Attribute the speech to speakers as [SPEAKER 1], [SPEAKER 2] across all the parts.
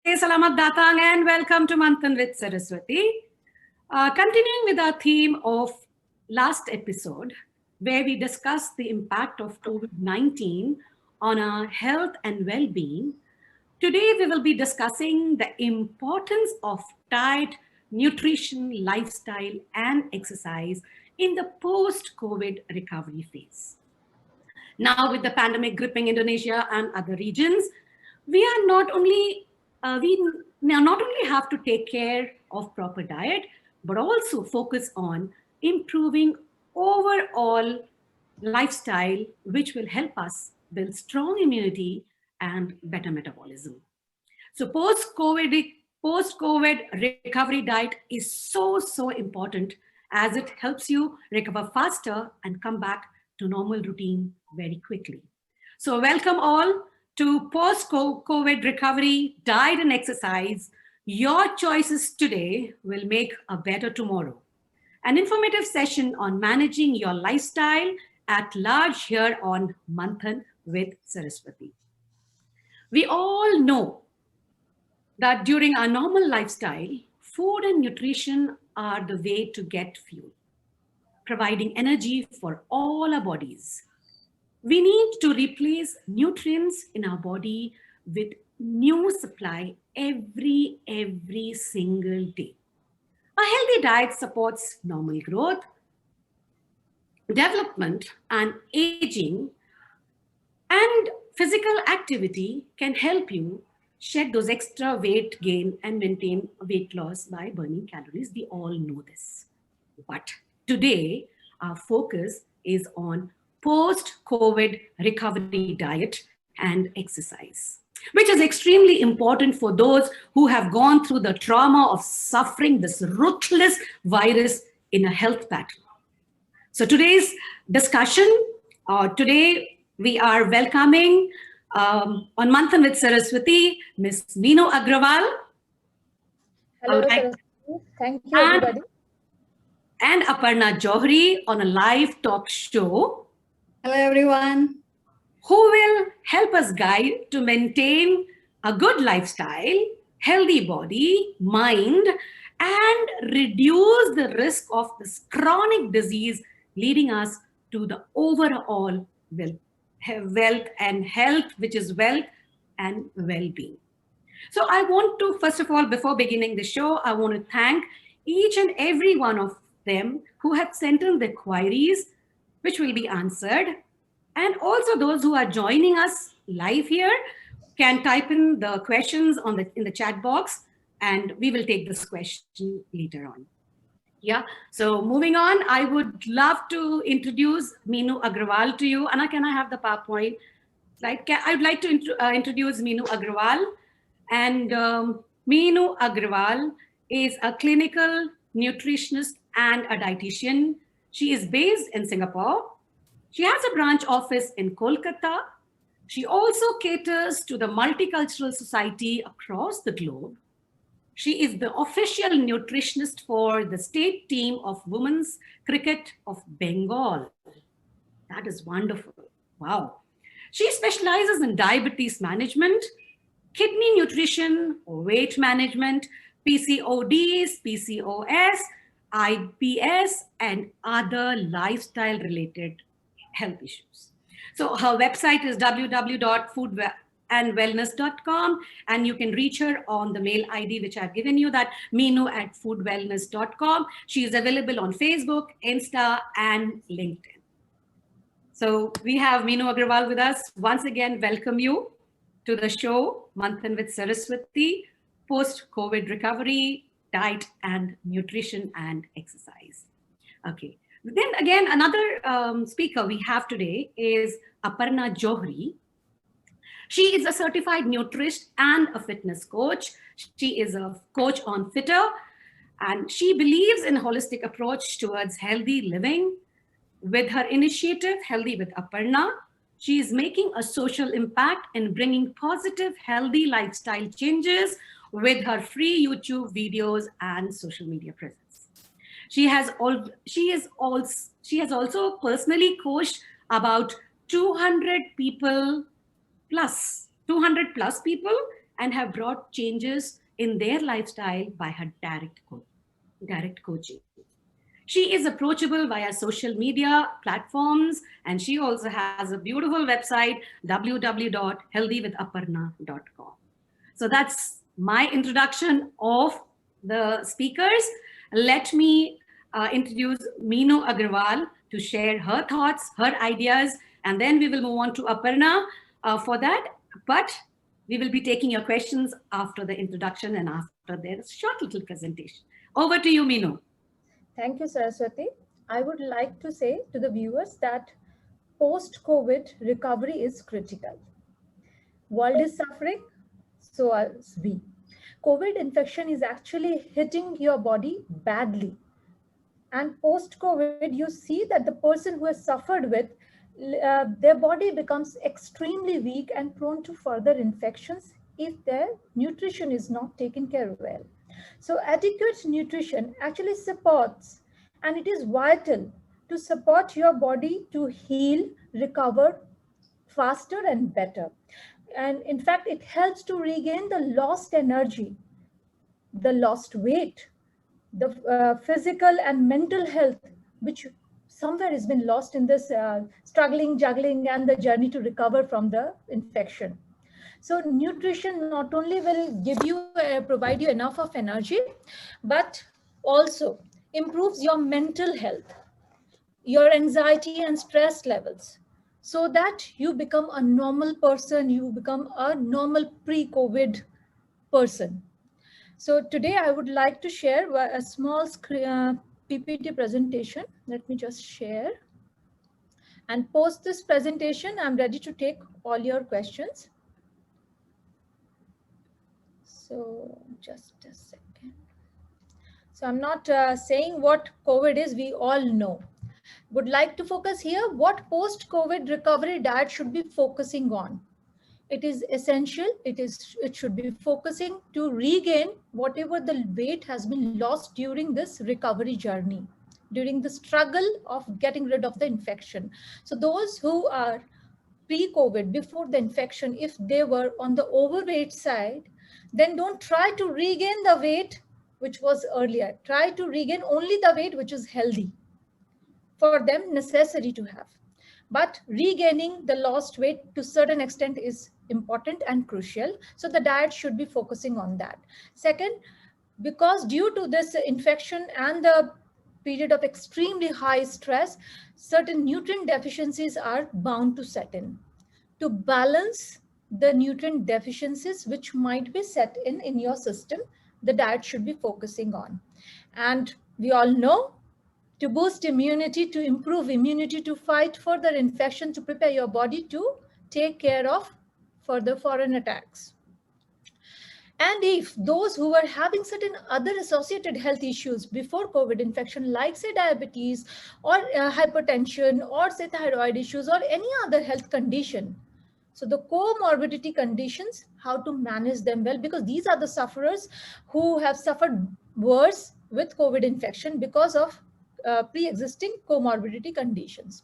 [SPEAKER 1] Salamat Datang and welcome to Manthan with Saraswati. Continuing with our theme of last episode, where we discussed the impact of COVID-19 on our health and well-being, today we will be discussing the importance of diet, nutrition, lifestyle, and exercise in the post-COVID recovery phase. Now, with the pandemic gripping Indonesia and other regions, we are not only we now not only have to take care of proper diet, but also focus on improving overall lifestyle, which will help us build strong immunity and better metabolism. So post-COVID recovery diet is so important as it helps you recover faster and come back to normal routine very quickly. So welcome all to post-COVID recovery diet and exercise. Your choices today will make a better tomorrow. An informative session on managing your lifestyle at large here on Manthan with Saraswati. We all know that during our normal lifestyle, food and nutrition are the way to get fuel, providing energy for all our bodies. We need to replace nutrients in our body with new supply every single day. A healthy diet supports normal growth, development, and aging, and physical activity can help you shed those extra weight gain and maintain weight loss by burning calories. We all know this. But today, our focus is on post-COVID recovery diet and exercise, which is extremely important for those who have gone through the trauma of suffering this ruthless virus in a health battle. So today's discussion, today we are welcoming on Manthan with Saraswati, Ms. Meenu Agrawal.
[SPEAKER 2] Hello, Saraswati. Thank you, everybody.
[SPEAKER 1] And Aparna Johri on a live talk show.
[SPEAKER 3] Hello, everyone.
[SPEAKER 1] Who will help us guide to maintain a good lifestyle, healthy body, mind, and reduce the risk of this chronic disease leading us to the overall wealth and health, which is wealth and well-being. So I want to, first of all, before beginning the show, I want to thank each and every one of them who have sent in their queries, which will be answered. And also those who are joining us live here can type in the questions in the chat box, and we will take this question later on. Yeah, so moving on, I would love to introduce Meenu Agrawal to you. Anna, can I have the PowerPoint? I would like to introduce Meenu Agrawal. And Meenu Agrawal is a clinical nutritionist and a dietitian. She is based in Singapore. She has a branch office in Kolkata. She also caters to the multicultural society across the globe. She is the official nutritionist for the state team of women's cricket of Bengal. That is wonderful. Wow. She specializes in diabetes management, kidney nutrition, weight management, PCODs, PCOS, IBS, and other lifestyle-related health issues. So her website is www.foodandwellness.com, and you can reach her on the mail ID, which I've given you, that meenu@foodwellness.com. She is available on Facebook, Insta, and LinkedIn. So we have Meenu Agrawal with us. Once again, welcome you to the show, Manthan with Saraswati, post-COVID recovery, diet and nutrition and exercise. Okay. Then again, another speaker we have today is Aparna Johri. She is a certified nutritionist and a fitness coach. She is a coach on Fitter, and she believes in a holistic approach towards healthy living. With her initiative, Healthy with Aparna, she is making a social impact in bringing positive, healthy lifestyle changes with her free YouTube videos and social media presence. She has also personally coached about 200 plus people, and have brought changes in their lifestyle by her direct coaching. She is approachable via social media platforms, and she also has a beautiful website, www.healthywithaparna.com. So that's my introduction of the speakers. Let me introduce Meenu Agarwal to share her thoughts, her ideas, and then we will move on to Aparna for that. But we will be taking your questions after the introduction and after their short little presentation. Over to you, Meenu.
[SPEAKER 2] Thank you, Saraswati. I would like to say to the viewers that post-COVID recovery is critical. World is suffering, so are we. COVID infection is actually hitting your body badly. And post-COVID, you see that the person who has suffered with, their body becomes extremely weak and prone to further infections if their nutrition is not taken care of well. So adequate nutrition actually supports, and it is vital to support your body to heal, recover faster and better. And in fact, it helps to regain the lost energy, the lost weight, the physical and mental health, which somewhere has been lost in this struggling, juggling, and the journey to recover from the infection. So nutrition not only will give you, provide you enough of energy, but also improves your mental health, your anxiety and stress levels, so that you become a normal person, you become a normal pre-COVID person. So today I would like to share a small PPT presentation. Let me just share. And post this presentation, I'm ready to take all your questions. So just a second. So I'm not saying what COVID is, we all know. Would like to focus here what post-COVID recovery diet should be focusing on. It is essential. It should be focusing to regain whatever the weight has been lost during this recovery journey, during the struggle of getting rid of the infection. So those who are pre-COVID, before the infection, if they were on the overweight side, then don't try to regain the weight which was earlier. Try to regain only the weight which is healthy, for them necessary to have. But regaining the lost weight to a certain extent is important and crucial. So the diet should be focusing on that. Second, because due to this infection and the period of extremely high stress, certain nutrient deficiencies are bound to set in. To balance the nutrient deficiencies which might be set in your system, the diet should be focusing on. And we all know, to boost immunity, to improve immunity, to fight further infection, to prepare your body to take care of further foreign attacks. And if those who were having certain other associated health issues before COVID infection, like say diabetes or hypertension or say thyroid issues or any other health condition, so the comorbidity conditions, how to manage them well, because these are the sufferers who have suffered worse with COVID infection because of pre-existing comorbidity conditions.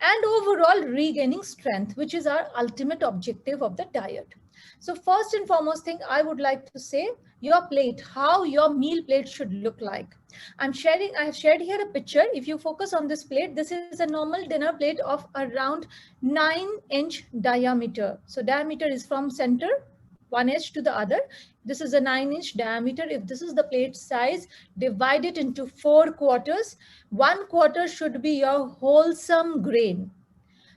[SPEAKER 2] And overall regaining strength, which is our ultimate objective of the diet. So first and foremost thing I would like to say, your plate, how your meal plate should look like. I have shared here a picture. If you focus on this plate, this is a normal dinner plate of around 9-inch diameter. So diameter is from center, one edge to the other. This is a 9-inch diameter. If this is the plate size, divide it into 4 quarters. 1 quarter should be your wholesome grain.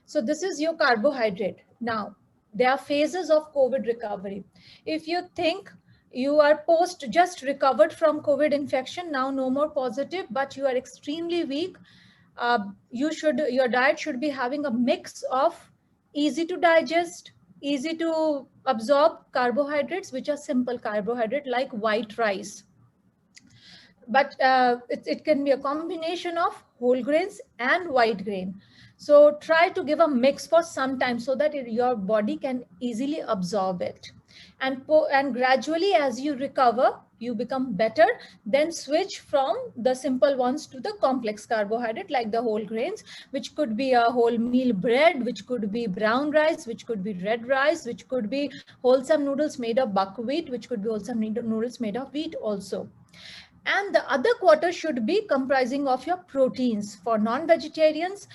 [SPEAKER 2] So this is your carbohydrate. Now, there are phases of COVID recovery. If you think you are just recovered from COVID infection, now no more positive, but you are extremely weak, your diet should be having a mix of easy to digest, easy to absorb carbohydrates, which are simple carbohydrate like white rice. But it can be a combination of whole grains and white grain. So try to give a mix for some time so that your body can easily absorb it. And gradually as you recover, you become better, then switch from the simple ones to the complex carbohydrate like the whole grains, which could be a wholemeal bread, which could be brown rice, which could be red rice, which could be wholesome noodles made of buckwheat, which could be wholesome noodles made of wheat also. And the other quarter should be comprising of your proteins. For non-vegetarians,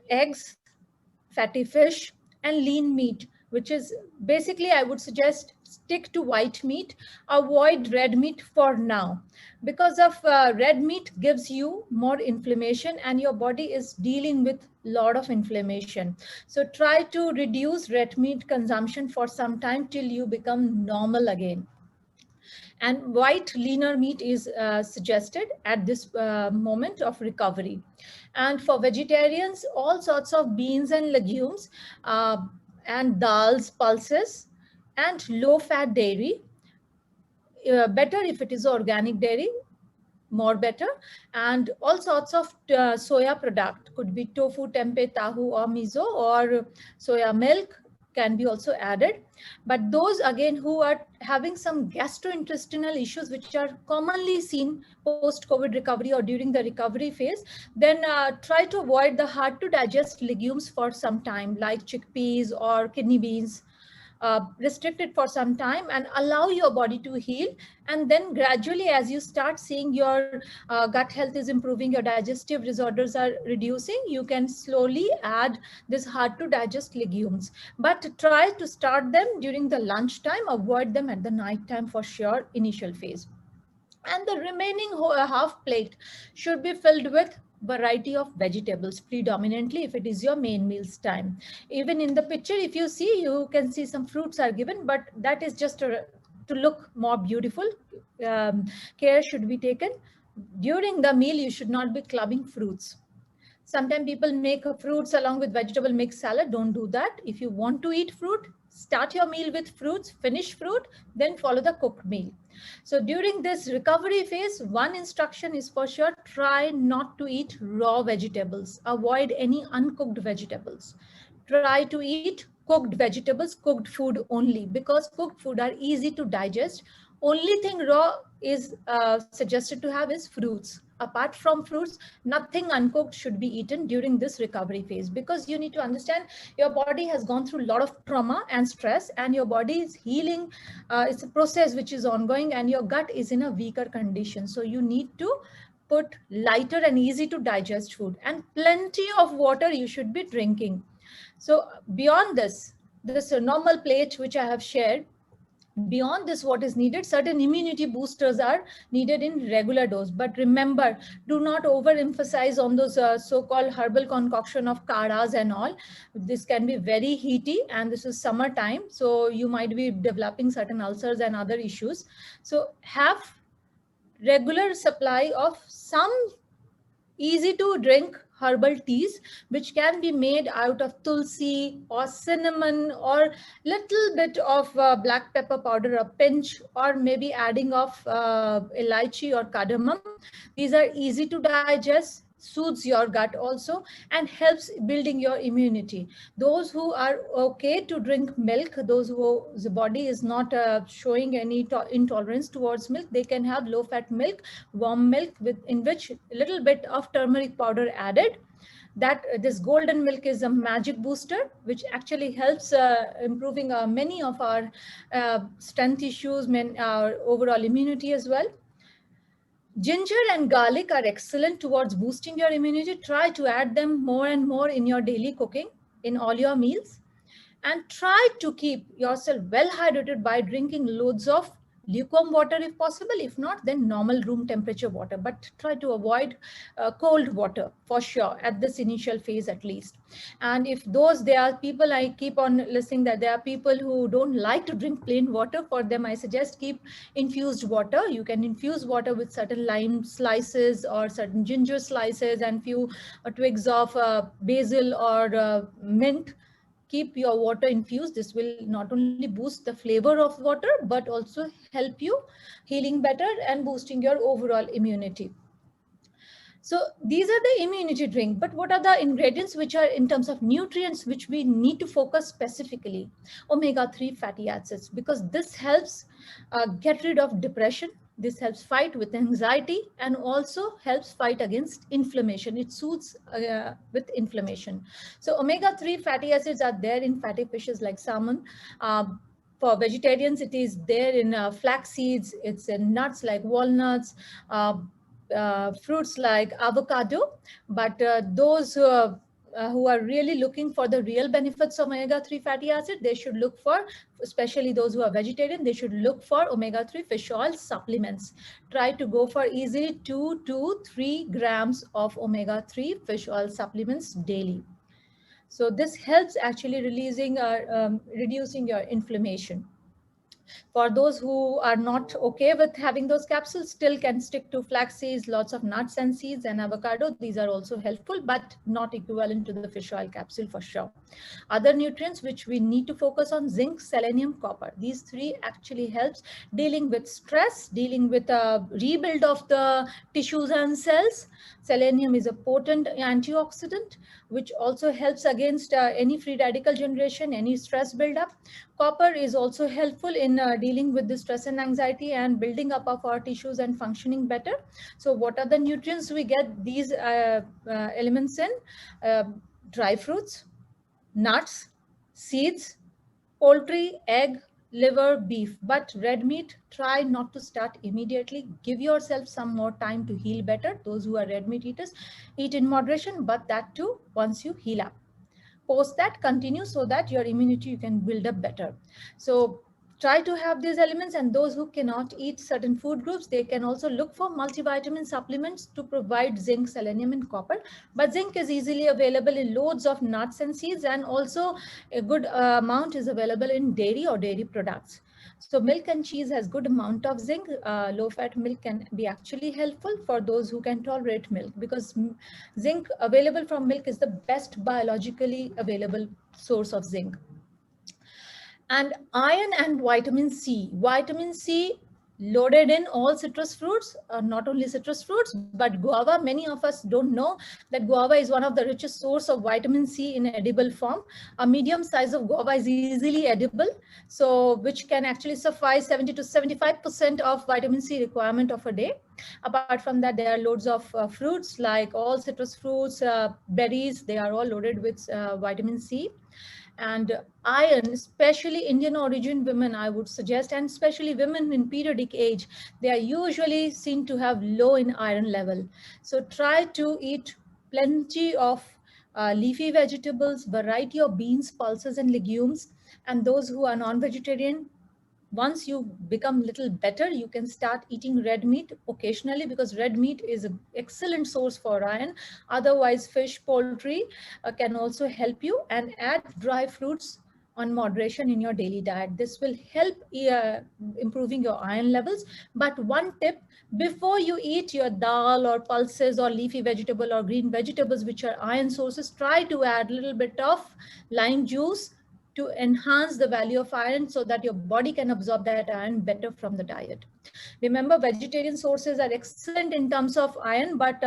[SPEAKER 2] eggs, fatty fish, and lean meat, which is basically, I would suggest, stick to white meat, avoid red meat for now, because of red meat gives you more inflammation and your body is dealing with a lot of inflammation. So try to reduce red meat consumption for some time till you become normal again. And white leaner meat is suggested at this moment of recovery. And for vegetarians, all sorts of beans and legumes and dals, pulses, and low fat dairy, better if it is organic dairy, more better. And all sorts of soya product, could be tofu, tempeh, tahu, or miso, or soya milk can be also added. But those again who are having some gastrointestinal issues, which are commonly seen post-COVID recovery or during the recovery phase, then try to avoid the hard to digest legumes for some time, like chickpeas or kidney beans. Restrict it for some time and allow your body to heal. And then gradually, as you start seeing your gut health is improving, your digestive disorders are reducing, you can slowly add this hard to digest legumes. But try to start them during the lunchtime, avoid them at the night time for sure, initial phase. And the remaining half plate should be filled with variety of vegetables, predominantly if it is your main meals time. Even in the picture, if you see, you can see some fruits are given, but that is just to look more beautiful. Care should be taken. During the meal, you should not be clubbing fruits. Sometimes people make fruits along with vegetable mixed salad. Don't do that. If you want to eat fruit, start your meal with fruits, finish fruit, then follow the cooked meal. So during this recovery phase, one instruction is for sure, try not to eat raw vegetables. Avoid any uncooked vegetables. Try to eat cooked vegetables, cooked food only, because cooked food are easy to digest. Only thing raw is suggested to have is fruits. Apart from fruits, nothing uncooked should be eaten during this recovery phase, because you need to understand your body has gone through a lot of trauma and stress, and your body is healing. It's a process which is ongoing, and your gut is in a weaker condition. So you need to put lighter and easy to digest food, and plenty of water you should be drinking. So beyond this normal plate which I have shared, beyond this, what is needed, certain immunity boosters are needed in regular dose. But remember, do not overemphasize on those so-called herbal concoction of kadhas and all. This can be very heaty, and this is summertime, so you might be developing certain ulcers and other issues. So have regular supply of some easy to drink herbal teas, which can be made out of tulsi or cinnamon or little bit of black pepper powder, a pinch, or maybe adding of elaichi or cardamom. These are easy to digest, soothes your gut also, and helps building your immunity. Those who are okay to drink milk, those whose body is not showing any intolerance towards milk, they can have low fat milk, warm milk, in which a little bit of turmeric powder added. That this golden milk is a magic booster, which actually helps improving many of our strength issues, our overall immunity as well. Ginger and garlic are excellent towards boosting your immunity. Try to add them more and more in your daily cooking, in all your meals. And try to keep yourself well hydrated by drinking loads of lukewarm water if possible. If not, then normal room temperature water. But try to avoid cold water for sure at this initial phase at least. And if there are people, I keep on listening that there are people who don't like to drink plain water. For them, I suggest keep infused water. You can infuse water with certain lime slices or certain ginger slices and few twigs of basil or mint. Keep your water infused. This will not only boost the flavor of water, but also help you healing better and boosting your overall immunity. So these are the immunity drink, but what are the ingredients which are in terms of nutrients which we need to focus specifically? Omega-3 fatty acids, because this helps get rid of depression. This helps fight with anxiety and also helps fight against inflammation. It soothes with inflammation. So omega-3 fatty acids are there in fatty fishes like salmon. For vegetarians, it is there in flax seeds, it's in nuts like walnuts, fruits like avocado. But those who are really looking for the real benefits of omega-3 fatty acid, they should look for, especially those who are vegetarian, they should look for omega-3 fish oil supplements. Try to go for easily 2 to 3 grams of omega-3 fish oil supplements daily. So this helps actually reducing your inflammation. For those who are not okay with having those capsules, still can stick to flax seeds, lots of nuts and seeds, and avocado. These are also helpful, but not equivalent to the fish oil capsule for sure. Other nutrients which we need to focus on: zinc, selenium, copper. These three actually helps dealing with stress, dealing with a rebuild of the tissues and cells. Selenium is a potent antioxidant, which also helps against any free radical generation, any stress buildup. Copper is also helpful in dealing with the stress and anxiety and building up of our tissues and functioning better. So what are the nutrients we get these elements in? Dry fruits, nuts, seeds, poultry, egg, liver, beef. But red meat, try not to start immediately. Give yourself some more time to heal better. Those who are red meat eaters, eat in moderation, but that too once you heal up. Post that, continue, so that your immunity you can build up better. So try to have these elements, and those who cannot eat certain food groups, they can also look for multivitamin supplements to provide zinc, selenium, and copper. But zinc is easily available in loads of nuts and seeds, and also a good amount is available in dairy or dairy products. So milk and cheese has good amount of zinc. Low-fat milk can be actually helpful for those who can tolerate milk, because zinc available from milk is the best biologically available source of zinc. And iron and vitamin C. Vitamin C loaded in all citrus fruits, not only citrus fruits, but guava. Many of us don't know that guava is one of the richest source of vitamin C in edible form. A medium size of guava is easily edible, so which can actually suffice 70 to 75% of vitamin C requirement of a day. Apart from that, there are loads of fruits like all citrus fruits, berries, they are all loaded with vitamin C. And iron, especially Indian origin women, I would suggest, and especially women in periodic age, they are usually seen to have low in iron level. So try to eat plenty of leafy vegetables, variety of beans, pulses, and legumes. And those who are non-vegetarian, once you become little better, you can start eating red meat occasionally, because red meat is an excellent source for iron. Otherwise, fish, poultry can also help you, and add dry fruits on moderation in your daily diet. This will help improving your iron levels. But one tip: before you eat your dal or pulses or leafy vegetable or green vegetables, which are iron sources, try to add a little bit of lime juice to enhance the value of iron, so that your body can absorb that iron better from the diet. Remember, vegetarian sources are excellent in terms of iron, but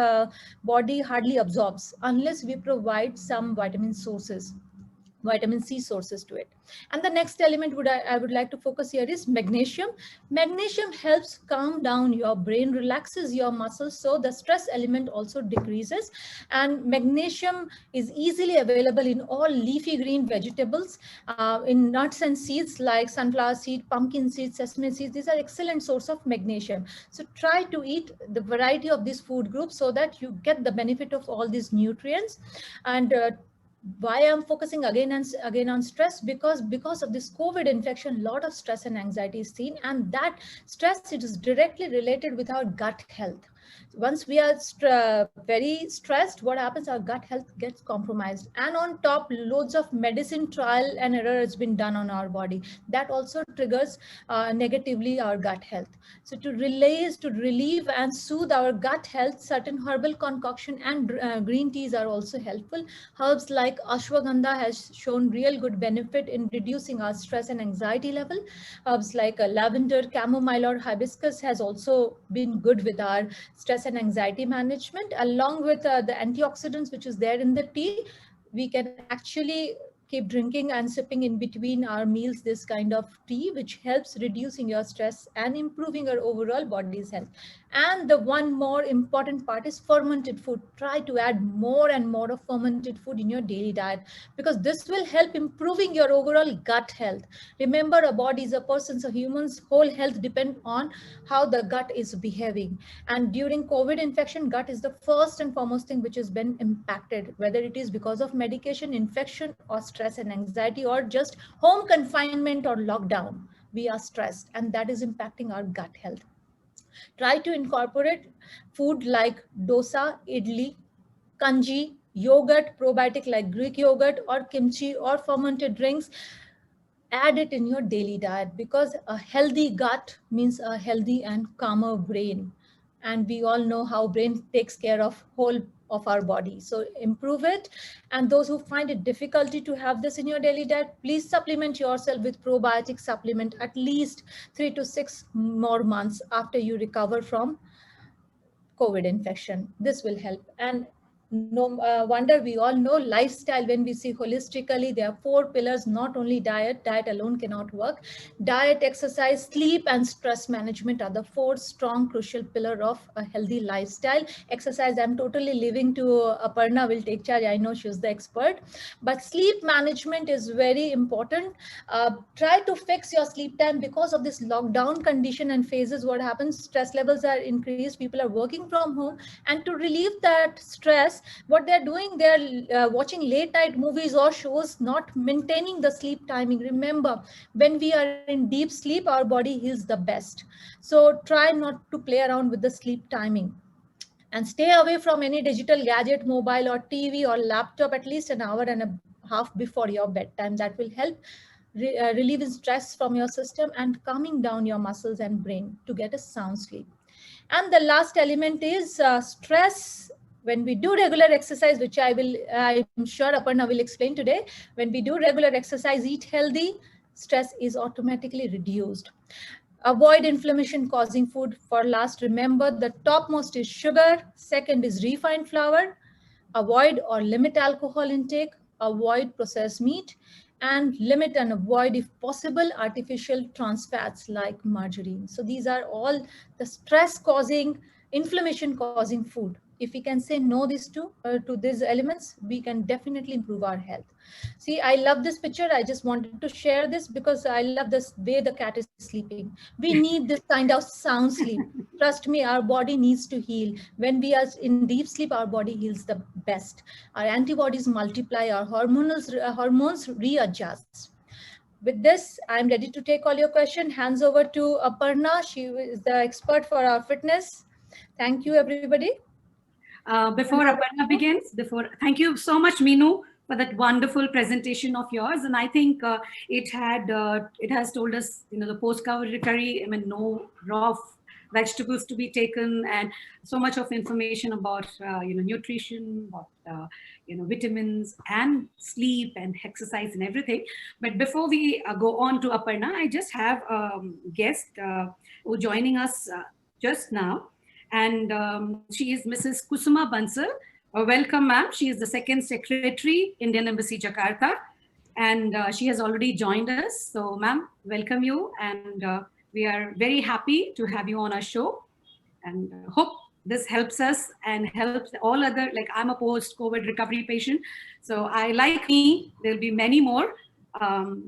[SPEAKER 2] body hardly absorbs unless we provide some vitamin C sources to it. And the next element I would like to focus here is magnesium. Magnesium helps calm down your brain, relaxes your muscles, so the stress element also decreases. And magnesium is easily available in all leafy green vegetables, in nuts and seeds like sunflower seed, pumpkin seeds, sesame seeds. These are excellent source of magnesium. So try to eat the variety of these food groups so that you get the benefit of all these nutrients. And why I'm focusing again and again on stress, because of this COVID infection, a lot of stress and anxiety is seen, and that stress, it is directly related with our gut health. Once we are very stressed, what happens? Our gut health gets compromised, and on top, loads of medicine trial and error has been done on our body. That also triggers negatively our gut health. So to relieve and soothe our gut health, certain herbal concoction and green teas are also helpful. Herbs like ashwagandha has shown real good benefit in reducing our stress and anxiety level. Herbs like lavender, chamomile, or hibiscus has also been good with our stress and anxiety management, along with the antioxidants which is there in the tea. We can actually keep drinking and sipping in between our meals this kind of tea, which helps reducing your stress and improving your overall body's health. And the one more important part is fermented food. Try to add more and more of fermented food in your daily diet, because this will help improving your overall gut health. Remember, a body is a person, so humans' whole health depend on how the gut is behaving. And during COVID infection, gut is the first and foremost thing which has been impacted, whether it is because of medication, infection, or stress and anxiety, or just home confinement or lockdown. We are stressed, and that is impacting our gut health. Try to incorporate food like dosa, idli, kanji, yogurt, probiotic like Greek yogurt or kimchi or fermented drinks. Add it in your daily diet, because a healthy gut means a healthy and calmer brain. And we all know how brain takes care of whole of our body. So improve it. And those who find it difficulty to have this in your daily diet, please supplement yourself with probiotic supplement at least 3 to 6 more months after you recover from COVID infection. This will help. And no wonder we all know lifestyle. When we see holistically, there are 4 pillars, not only diet. Diet alone cannot work. Diet, exercise, sleep, and stress management are the 4 strong, crucial pillar of a healthy lifestyle. Exercise, I'm totally leaving to Aparna will take charge. I know she's the expert. But sleep management is very important. Try to fix your sleep time. Because of this lockdown condition and phases, what happens, stress levels are increased. People are working from home, and to relieve that stress, what they're doing, they're watching late night movies or shows, not maintaining the sleep timing. Remember, when we are in deep sleep, our body heals the best. So try not to play around with the sleep timing, and stay away from any digital gadget, mobile or TV or laptop at least an hour and a half before your bedtime. That will help relieving stress from your system and calming down your muscles and brain to get a sound sleep. And the last element is stress. When we do regular exercise, which I'm sure Aparna will explain today, when we do regular exercise, eat healthy, stress is automatically reduced. Avoid inflammation causing food. For last, remember the topmost is sugar, second is refined flour. Avoid or limit alcohol intake, avoid processed meat, and limit and avoid, if possible, artificial trans fats like margarine. So these are all the stress causing, inflammation causing food. If we can say no to these elements, we can definitely improve our health. See, I love this picture. I just wanted to share this because I love this way the cat is sleeping. We need this kind of sound sleep. Trust me, our body needs to heal. When we are in deep sleep, our body heals the best. Our antibodies multiply, our hormones readjust. With this, I'm ready to take all your questions. Hands over to Aparna. She is the expert for our fitness. Thank you, everybody.
[SPEAKER 1] Before Aparna begins, thank you so much, Meenu, for that wonderful presentation of yours. And I think it has told us, the post-COVID recovery, no raw vegetables to be taken, and so much of information about, nutrition, about, vitamins and sleep and exercise and everything. But before we go on to Aparna, I just have a guest who joining us just now. And she is Mrs. Kusuma Bansal. Welcome, ma'am. She is the second secretary, Indian Embassy, Jakarta. And she has already joined us. So, ma'am, welcome you. And we are very happy to have you on our show. And hope this helps us and helps all other, like I'm a post-COVID recovery patient. So there'll be many more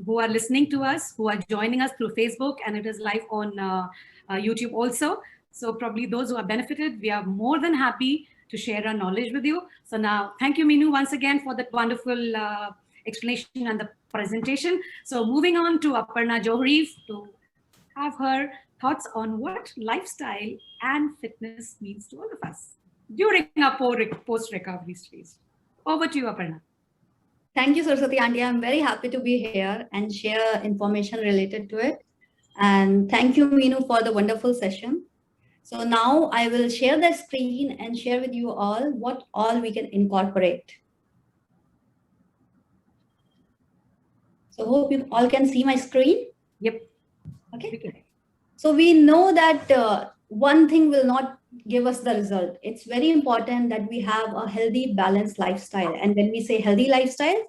[SPEAKER 1] who are listening to us, who are joining us through Facebook, and it is live on YouTube also. So probably those who are benefited, we are more than happy to share our knowledge with you. So now, thank you, Meenu, once again for that wonderful explanation and the presentation. So moving on to Aparna Johri to have her thoughts on what lifestyle and fitness means to all of us during our post-recovery stage. Over to you, Aparna.
[SPEAKER 3] Thank you, Saraswati Aunty. I'm very happy to be here and share information related to it. And thank you, Meenu, for the wonderful session. So now I will share the screen and share with you all what all we can incorporate. So hope you all can see my screen.
[SPEAKER 1] Yep.
[SPEAKER 3] Okay. So we know that one thing will not give us the result. It's very important that we have a healthy, balanced lifestyle. And when we say healthy lifestyle,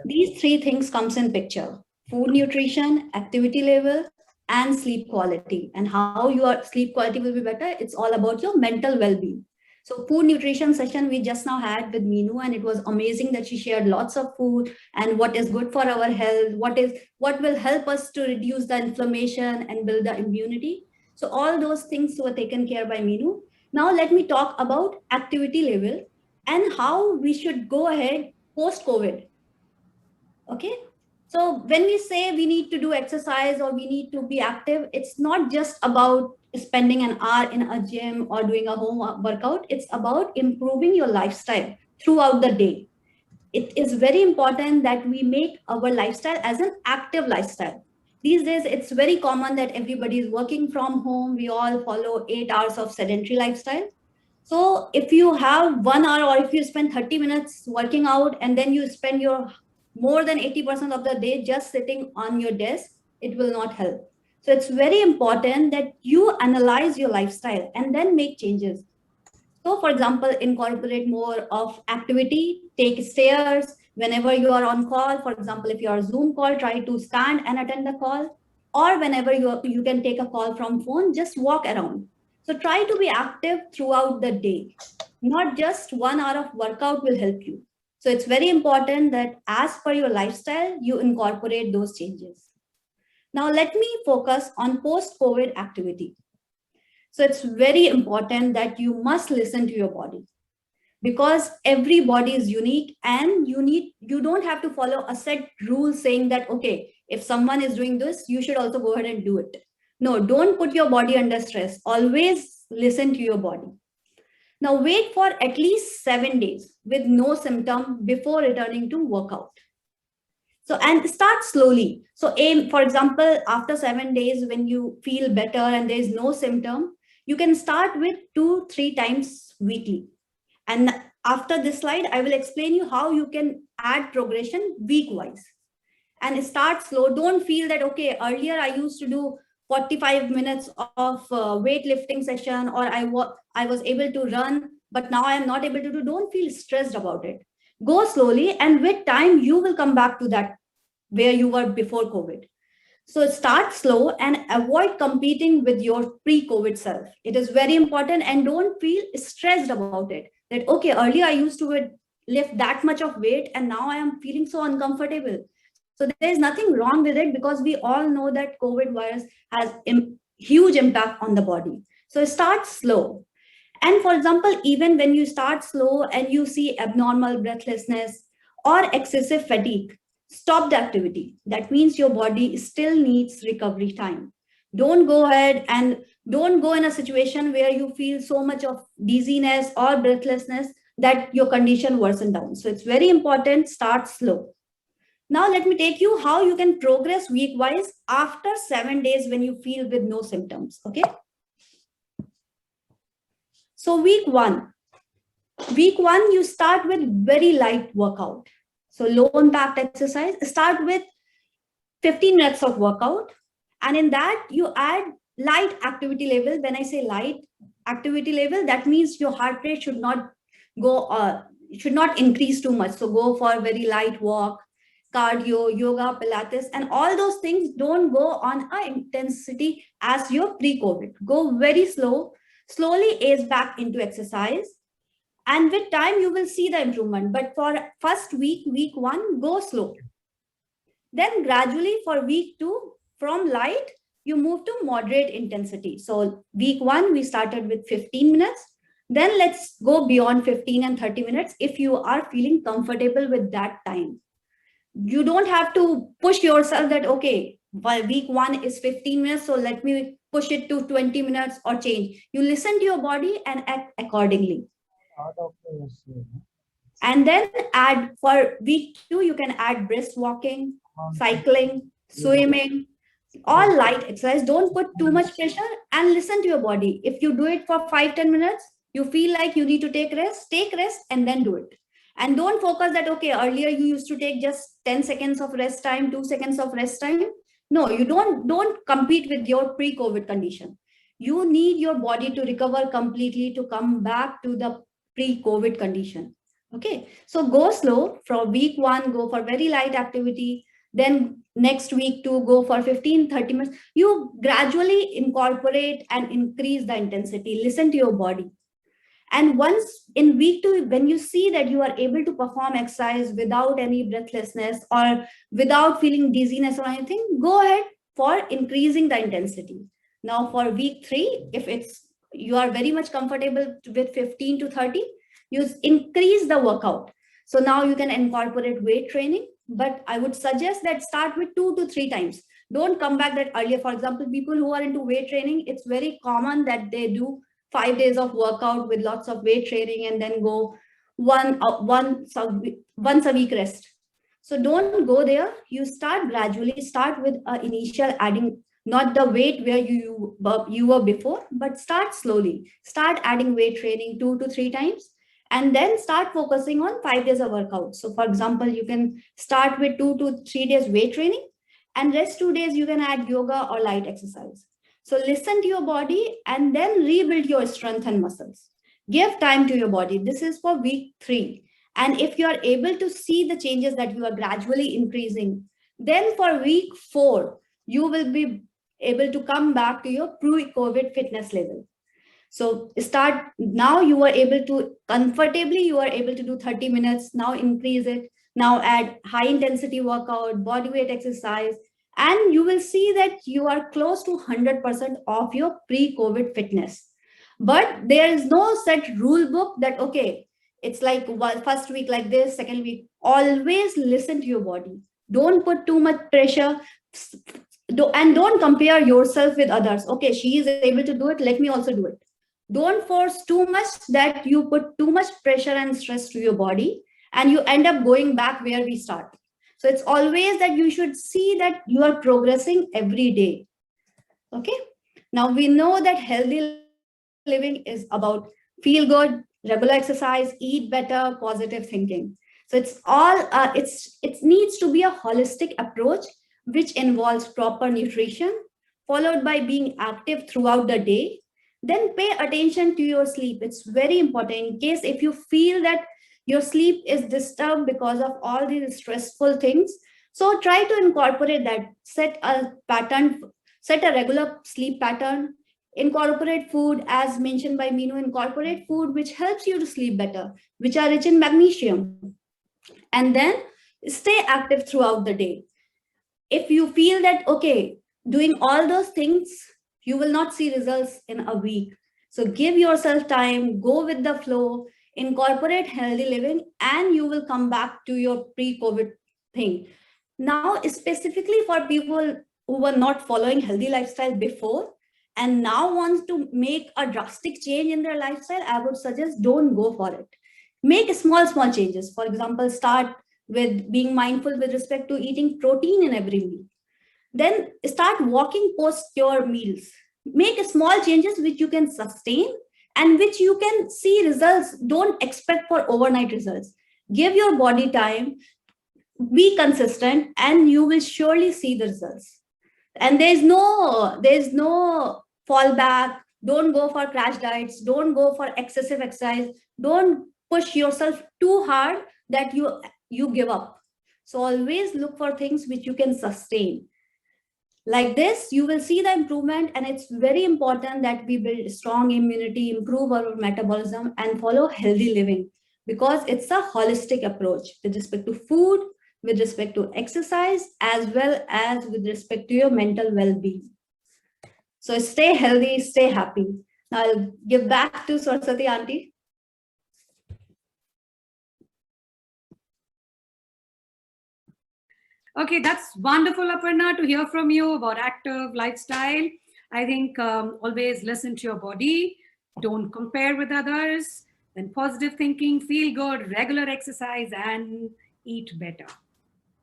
[SPEAKER 3] these three things comes in picture: food, nutrition, activity level, and sleep quality. And how your sleep quality will be better, it's all about your mental well-being. So food nutrition session we just now had with Meenu, and it was amazing that she shared lots of food and what is good for our health, what will help us to reduce the inflammation and build the immunity. So all those things were taken care by Meenu. Now let me talk about activity level and how we should go ahead post-COVID. Okay. So when we say we need to do exercise or we need to be active, it's not just about spending an hour in a gym or doing a home workout. It's about improving your lifestyle throughout the day. It is very important that we make our lifestyle as an active lifestyle. These days, it's very common that everybody is working from home. We all follow 8 hours of sedentary lifestyle. So if you have 1 hour or if you spend 30 minutes working out and then you spend your more than 80% of the day just sitting on your desk, it will not help. So it's very important that you analyze your lifestyle and then make changes. So for example, incorporate more of activity, take stairs whenever you are on call. For example, if you are Zoom call, try to stand and attend the call. Or whenever you can take a call from phone, just walk around. So try to be active throughout the day. Not just 1 hour of workout will help you. So it's very important that as per your lifestyle, you incorporate those changes. Now let me focus on post-COVID activity. So it's very important that you must listen to your body, because every body is unique and you don't have to follow a set rule saying that, okay, if someone is doing this, you should also go ahead and do it. No, don't put your body under stress. Always listen to your body. Now wait for at least 7 days with no symptom before returning to workout. So, and start slowly. So aim, for example, after 7 days, when you feel better and there is no symptom, you can start with 2-3 times weekly. And after this slide, I will explain you how you can add progression week-wise. And start slow. Don't feel that, okay, earlier I used to do 45 minutes of weightlifting session, or I was able to run, but now I am not able to do. Don't feel stressed about it. Go slowly, and with time, you will come back to that where you were before COVID. So start slow and avoid competing with your pre-COVID self. It is very important, and don't feel stressed about it. That, okay, earlier I used to lift that much of weight and now I am feeling so uncomfortable. So there is nothing wrong with it, because we all know that COVID virus has huge impact on the body. So start slow. And for example, even when you start slow and you see abnormal breathlessness or excessive fatigue, stop the activity. That means your body still needs recovery time. Don't go ahead and don't go in a situation where you feel so much of dizziness or breathlessness that your condition worsen down. So it's very important, start slow. Now let me take you how you can progress week-wise after 7 days when you feel with no symptoms, okay? So week one, you start with very light workout. So low impact exercise, start with 15 minutes of workout. And in that you add light activity level. When I say light activity level, that means your heart rate should not increase too much. So go for a very light walk, cardio, yoga, Pilates, and all those things. Don't go on a intensity as your pre-COVID. Go very slow, slowly ease back into exercise. And with time, you will see the improvement. But for first week 1, go slow. Then gradually for week 2, from light, you move to moderate intensity. So week 1, we started with 15 minutes. Then let's go beyond 15 and 30 minutes if you are feeling comfortable with that time. You don't have to push yourself that, okay, while week 1 is 15 minutes, so let me push it to 20 minutes or change. You listen to your body and act accordingly. And then add for week 2, you can add brisk walking, cycling, swimming, all light exercise. Don't put too much pressure and listen to your body. If you do it for 5-10 minutes, you feel like you need to take rest and then do it. And don't focus that, okay, earlier you used to take just 10 seconds of rest time, 2 seconds of rest time. No, you don't compete with your pre-COVID condition. You need your body to recover completely to come back to the pre-COVID condition. Okay, so go slow. From week 1, go for very light activity. Then next week 2, go for 15-30 minutes. You gradually incorporate and increase the intensity. Listen to your body. And once in week 2, when you see that you are able to perform exercise without any breathlessness or without feeling dizziness or anything, go ahead for increasing the intensity. Now for week 3, if it's you are very much comfortable with 15 to 30, you increase the workout. So now you can incorporate weight training, but I would suggest that start with 2 to 3 times. Don't come back that earlier. For example, people who are into weight training, it's very common that they do 5 days of workout with lots of weight training and then go once a week rest. So don't go there. You start gradually. Start with initial adding, not the weight where you were before, but start slowly. Start adding weight training 2 to 3 times, and then start focusing on 5 days of workout. So for example, you can start with 2 to 3 days weight training, and rest 2 days you can add yoga or light exercise. So listen to your body and then rebuild your strength and muscles. Give time to your body. This is for week 3. And if you are able to see the changes that you are gradually increasing, then for week 4, you will be able to come back to your pre-COVID fitness level. So start now. You are able to comfortably, you are able to do 30 minutes. Now increase it. Now add high intensity workout, body weight exercise, and you will see that you are close to 100% of your pre-COVID fitness. But there is no set rule book that, okay, it's like first week like this, second week. Always listen to your body. Don't put too much pressure. And don't compare yourself with others. Okay, she is able to do it, let me also do it. Don't force too much that you put too much pressure and stress to your body and you end up going back where we start. So it's always that you should see that you are progressing every day. Okay. Now we know that healthy living is about feel good, regular exercise, eat better, positive thinking. So it's all, it needs to be a holistic approach, which involves proper nutrition, followed by being active throughout the day. Then pay attention to your sleep. It's very important. In case if you feel that your sleep is disturbed because of all these stressful things, so try to incorporate that. Set a pattern, set a regular sleep pattern. Incorporate food, as mentioned by Meenu, incorporate food which helps you to sleep better, which are rich in magnesium. And then stay active throughout the day. If you feel that, okay, doing all those things, you will not see results in a week. So give yourself time, go with the flow, incorporate healthy living, and you will come back to your pre-COVID thing. Now, specifically for people who were not following healthy lifestyle before and now wants to make a drastic change in their lifestyle, I would suggest don't go for it. Make small changes. For example, start with being mindful with respect to eating protein in every meal. Then start walking post your meals. Make small changes which you can sustain and which you can see results. Don't expect for overnight results. Give your body time, be consistent, and you will surely see the results. And there's no fallback. Don't go for crash diets. Don't go for excessive exercise. Don't push yourself too hard that you give up. So always look for things which you can sustain. Like this, you will see the improvement, and it's very important that we build strong immunity, improve our metabolism, and follow healthy living, because it's a holistic approach with respect to food, with respect to exercise, as well as with respect to your mental well-being. So stay healthy, stay happy. Now I'll give back to Saraswati Auntie.
[SPEAKER 1] Okay, that's wonderful, Aparna, to hear from you about active lifestyle. I think always listen to your body. Don't compare with others. Then positive thinking, feel good, regular exercise, and eat better.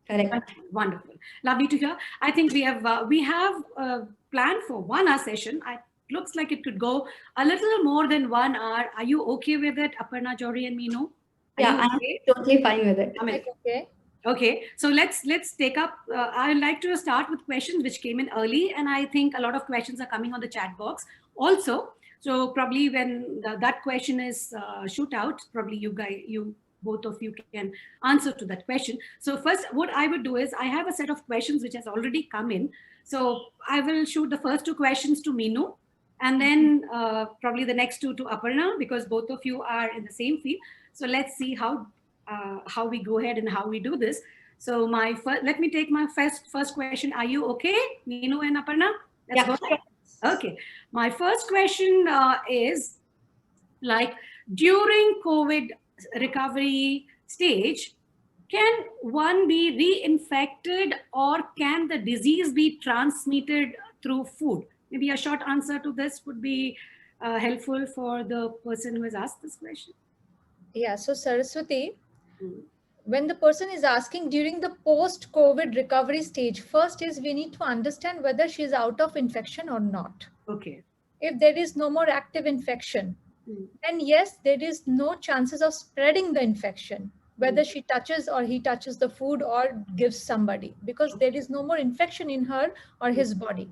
[SPEAKER 3] Correct.
[SPEAKER 1] Wonderful. Lovely to hear. I think we have planned for 1 hour session. It looks like it could go a little more than 1 hour. Are you okay with it, Aparna, Jory, and Meenu?
[SPEAKER 3] Yeah, I'm totally fine with it.
[SPEAKER 2] Okay.
[SPEAKER 1] Okay, so let's take up. I'd like to start with questions which came in early, and I think a lot of questions are coming on the chat box also. So probably when that question is shoot out, probably you both of you can answer to that question. So first, what I would do is I have a set of questions which has already come in. So I will shoot the first two questions to Meenu, and then probably the next two to Aparna, because both of you are in the same field. So let's see how we go ahead and how we do this. So let me take my first question. Are you okay, Meenu and Aparna? Let's go ahead. Okay. My first question is like during COVID recovery stage, can one be reinfected or can the disease be transmitted through food? Maybe a short answer to this would be helpful for the person who has asked this question.
[SPEAKER 2] Yeah, so Saraswati, when the person is asking during the post-COVID recovery stage, first is we need to understand whether she is out of infection or not.
[SPEAKER 1] Okay.
[SPEAKER 2] If there is no more active infection, then yes, there is no chances of spreading the infection, whether she touches or he touches the food or gives somebody, because there is no more infection in her or his body.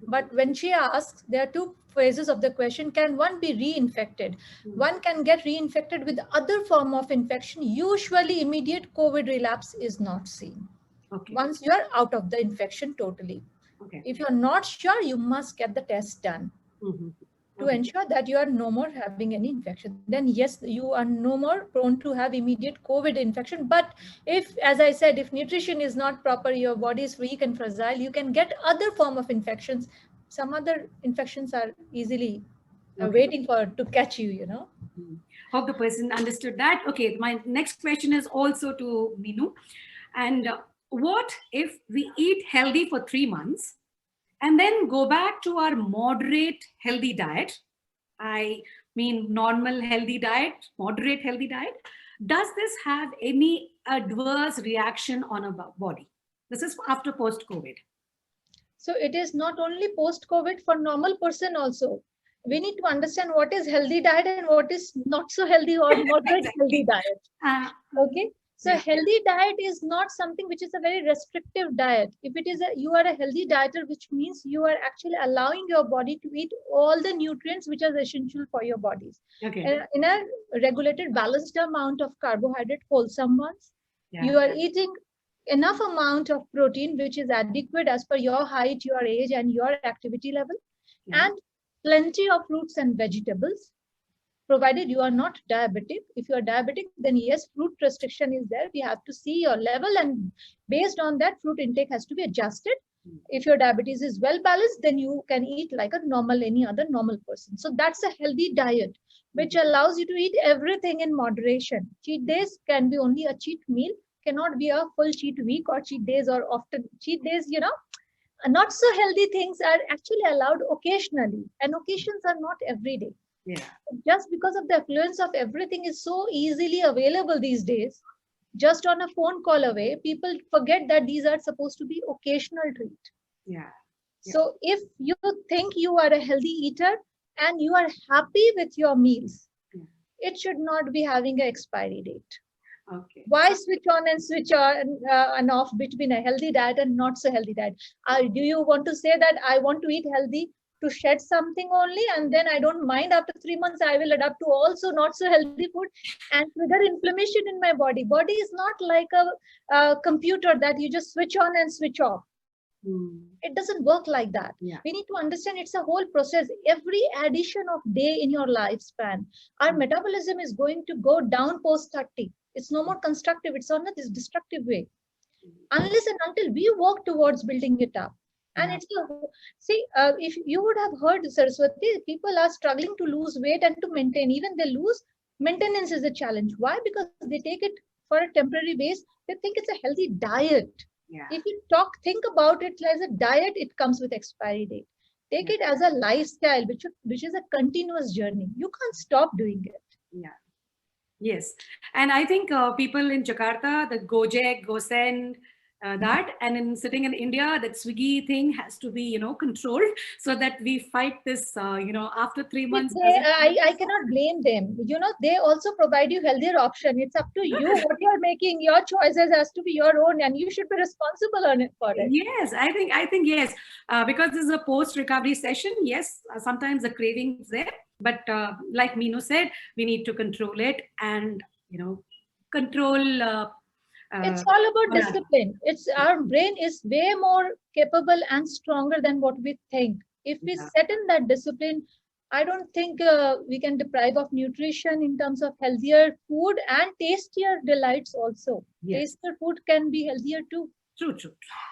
[SPEAKER 2] But when she asks, there are two phases of the question: can one be reinfected? One can get reinfected with other form of infection. Usually immediate COVID relapse is not seen.
[SPEAKER 1] Okay.
[SPEAKER 2] Once you are out of the infection totally.
[SPEAKER 1] Okay.
[SPEAKER 2] If you're not sure, you must get the test done to ensure that you are no more having any infection. Then yes, you are no more prone to have immediate COVID infection. But if, as I said, if nutrition is not proper, your body is weak and fragile, you can get other form of infections. Some other infections are easily waiting to catch you, you know.
[SPEAKER 1] Hope the person understood that. Okay, my next question is also to Meenu. And what if we eat healthy for 3 months and then go back to our moderate healthy diet? I mean, normal healthy diet, moderate healthy diet. Does this have any adverse reaction on our body? This is after post-COVID.
[SPEAKER 2] So it is not only post-COVID, for normal person also. We need to understand what is healthy diet and what is not so healthy or moderate healthy diet. Okay. So healthy diet is not something which is a very restrictive diet. If it is you are a healthy dieter, which means you are actually allowing your body to eat all the nutrients which are essential for your bodies.
[SPEAKER 1] Okay.
[SPEAKER 2] In a regulated, balanced amount of carbohydrate, wholesome ones. You are eating enough amount of protein which is adequate as per your height, your age, and your activity level, and plenty of fruits and vegetables, provided you are not diabetic. If you are diabetic, then yes, fruit restriction is there. We have to see your level, and based on that, fruit intake has to be adjusted. If your diabetes is well balanced, then you can eat like a normal, any other normal person. So that's a healthy diet which allows you to eat everything in moderation. Cheat days can be only a cheat meal, cannot be a full cheat week or cheat days, or often cheat days, you know. Not so healthy things are actually allowed occasionally, and occasions are not every day. Just because of the affluence of everything is so easily available these days, just on a phone call away, people forget that these are supposed to be occasional treat. So if you think you are a healthy eater and you are happy with your meals, it should not be having an expiry date.
[SPEAKER 1] Okay.
[SPEAKER 2] Why switch on and switch on and off between a healthy diet and not so healthy diet? Do you want to say that I want to eat healthy to shed something only, and then I don't mind after 3 months I will adapt to also not so healthy food and trigger inflammation in my body? Body is not like a computer that you just switch on and switch off. It doesn't work like that. We need to understand it's a whole process. Every addition of day in your lifespan, our metabolism is going to go down post 30. It's no more constructive. It's on this destructive way. Unless and until we work towards building it up. And it's if you would have heard, Saraswati, people are struggling to lose weight and to maintain. Even they lose, maintenance is a challenge. Why? Because they take it for a temporary base. They think it's a healthy diet. If you think about it as a diet, it comes with expiry date. Take it as a lifestyle, which is a continuous journey. You can't stop doing it.
[SPEAKER 1] Yes. And I think people in Jakarta, the Gojek, GoSend, that. And in sitting in India, that Swiggy thing has to be, controlled so that we fight this, after 3 months.
[SPEAKER 2] I cannot blame them. They also provide you healthier option. It's up to you what you're making. Your choices has to be your own, and you should be responsible for it.
[SPEAKER 1] Yes, I think yes, because this is a post-recovery session. Yes, sometimes the cravings there, but like Meenu said, we need to control it and control.
[SPEAKER 2] It's all about discipline. Our brain is way more capable and stronger than what we think. If we set in that discipline, I don't think we can deprive of nutrition in terms of healthier food and tastier delights also.
[SPEAKER 1] Yes.
[SPEAKER 2] Tastier food can be healthier too.
[SPEAKER 1] True.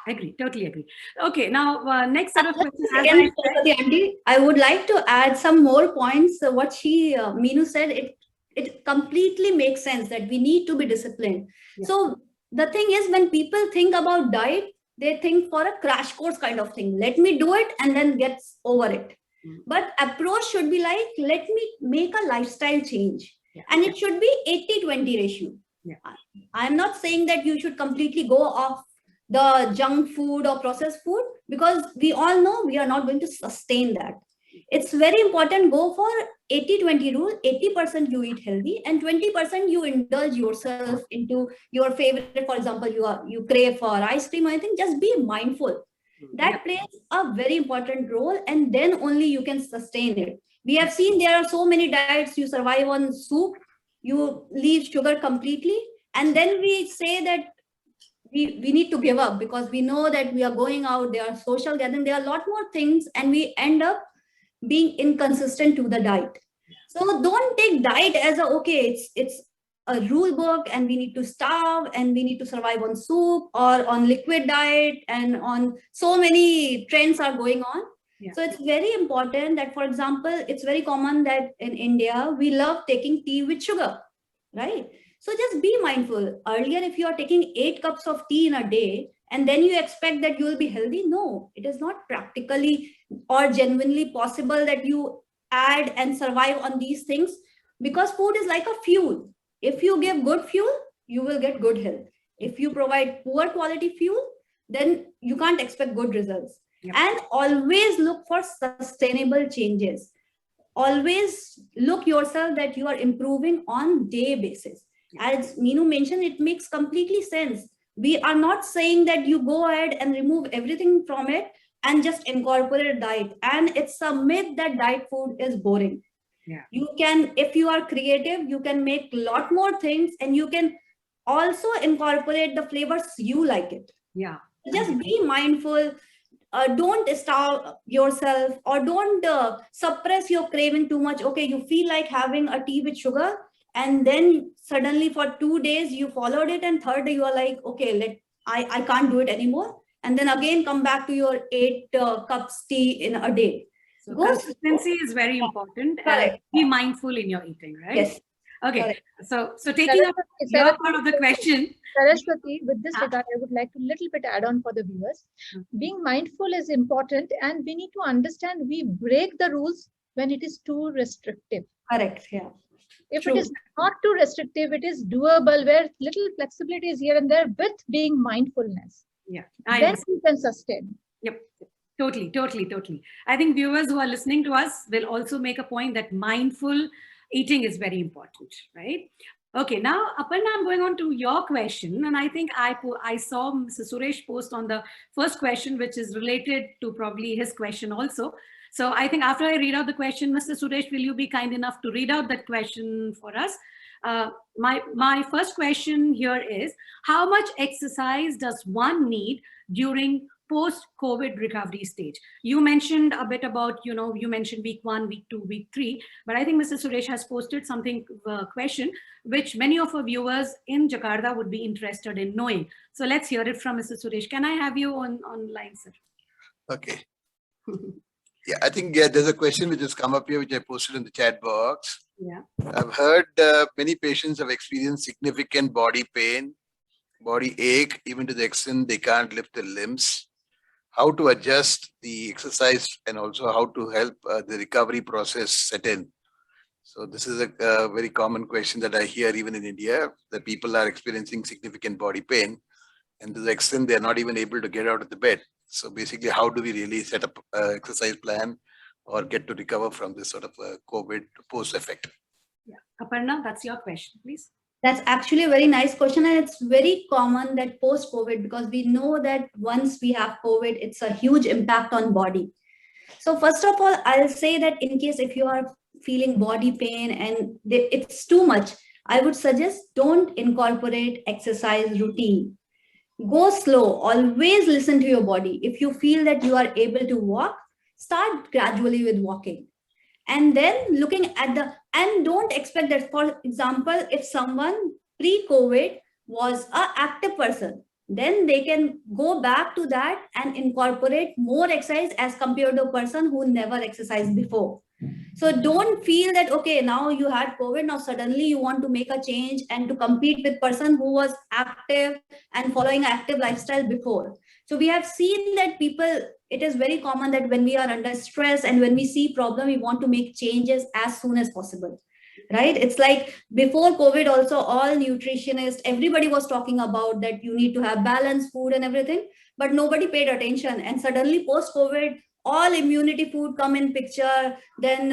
[SPEAKER 1] Agree. Totally agree. Okay, now next set of questions.
[SPEAKER 3] Again, Aunty, I would like to add some more points. What Meenu said, it completely makes sense that we need to be disciplined.
[SPEAKER 1] Yeah.
[SPEAKER 3] So the thing is, when people think about diet, they think for a crash course kind of thing. Let me do it and then get over it. But approach should be like, let me make a lifestyle change. Yeah. And it should be 80-20 ratio. Yeah. I'm not saying that you should completely go off the junk food or processed food, because we all know we are not going to sustain that. It's very important, go for 80-20 rule. 80% you eat healthy and 20% you indulge yourself into your favorite. For example, you crave for ice cream or anything, just be mindful. That plays a very important role, and then only you can sustain it. We have seen there are so many diets, you survive on soup, you leave sugar completely, and then we say that we need to give up because we know that we are going out, there are social gathering, there are a lot more things, and we end up being inconsistent to the diet. So don't take diet as it's a rule book and we need to starve and we need to survive on soup or on liquid diet, and on so many trends are going on. Yeah. So it's very important that, for example, it's very common that in India, we love taking tea with sugar, right? So just be mindful. Earlier, if you are taking 8 cups of tea in a day, and then you expect that you will be healthy, no, it is not practically or genuinely possible that you add and survive on these things, because food is like a fuel. If you give good fuel, you will get good health. If you provide poor quality fuel, then you can't expect good results. Yep. And always look for sustainable changes. Always look yourself that you are improving on day basis. As Meenu mentioned, it makes completely sense. We are not saying that you go ahead and remove everything from it and just incorporate a diet. And it's a myth that diet food is boring. Yeah. You can, if you are creative, you can make a lot more things, and you can also incorporate the flavors you like it. Yeah. Just be mindful. Don't starve yourself, or don't suppress your craving too much. Okay, you feel like having a tea with sugar, and then suddenly for 2 days you followed it, and third day you are like, okay, I can't do it anymore. And then again come back to your 8 cups tea in a day.
[SPEAKER 1] So consistency is very important. And be mindful in your eating, right?
[SPEAKER 3] Yes.
[SPEAKER 1] Okay. Correct. So taking up your part of the question.
[SPEAKER 2] Saraswati, with this regard, I would like to little bit add on for the viewers. Being mindful is important, and we need to understand we break the rules when it is too restrictive.
[SPEAKER 3] Correct. Yeah.
[SPEAKER 2] If True. It is not too restrictive, it is doable, where little flexibility is here and there with being mindfulness.
[SPEAKER 1] Yeah.
[SPEAKER 2] Then you can sustain.
[SPEAKER 1] Yep. Totally. I think viewers who are listening to us will also make a point that mindful eating is very important, right? Okay, now Aparna, I'm going on to your question, and I think I saw Mr. Suresh post on the first question, which is related to probably his question also. So I think after I read out the question, Mr. Suresh, will you be kind enough to read out that question for us? My first question here is, how much exercise does one need during post-COVID recovery stage? You mentioned a bit about, you mentioned week 1, week 2, week 3, but I think Mr. Suresh has posted something, question, which many of our viewers in Jakarta would be interested in knowing. So let's hear it from Mr. Suresh. Can I have you online, sir?
[SPEAKER 4] Okay. Yeah, I think there's a question which has come up here, which I posted in the chat box.
[SPEAKER 1] Yeah.
[SPEAKER 4] I've heard many patients have experienced significant body pain, body ache, even to the extent they can't lift their limbs. How to adjust the exercise, and also how to help the recovery process set in. So this is a very common question that I hear even in India, that people are experiencing significant body pain And to the extent they're not even able to get out of the bed. So basically, how do we really set up an exercise plan or get to recover from this sort of COVID post effect?
[SPEAKER 1] Yeah. Aparna, that's your question, please.
[SPEAKER 3] That's actually a very nice question, and it's very common that post-COVID, because we know that once we have COVID, it's a huge impact on body. So first of all, I'll say that in case if you are feeling body pain and it's too much, I would suggest don't incorporate exercise routine. Go slow, always listen to your body. If you feel that you are able to walk, start gradually with walking. And then looking at and don't expect that, for example, if someone pre-COVID was an active person, then they can go back to that and incorporate more exercise as compared to a person who never exercised before. So don't feel that, okay, now you had COVID, now suddenly you want to make a change and to compete with person who was active and following active lifestyle before. So we have seen that people, it is very common that when we are under stress and when we see problem, we want to make changes as soon as possible. Right? It's like before COVID also, all nutritionists, everybody was talking about that you need to have balanced food and everything, but nobody paid attention. And suddenly post-COVID, all immunity food come in picture, then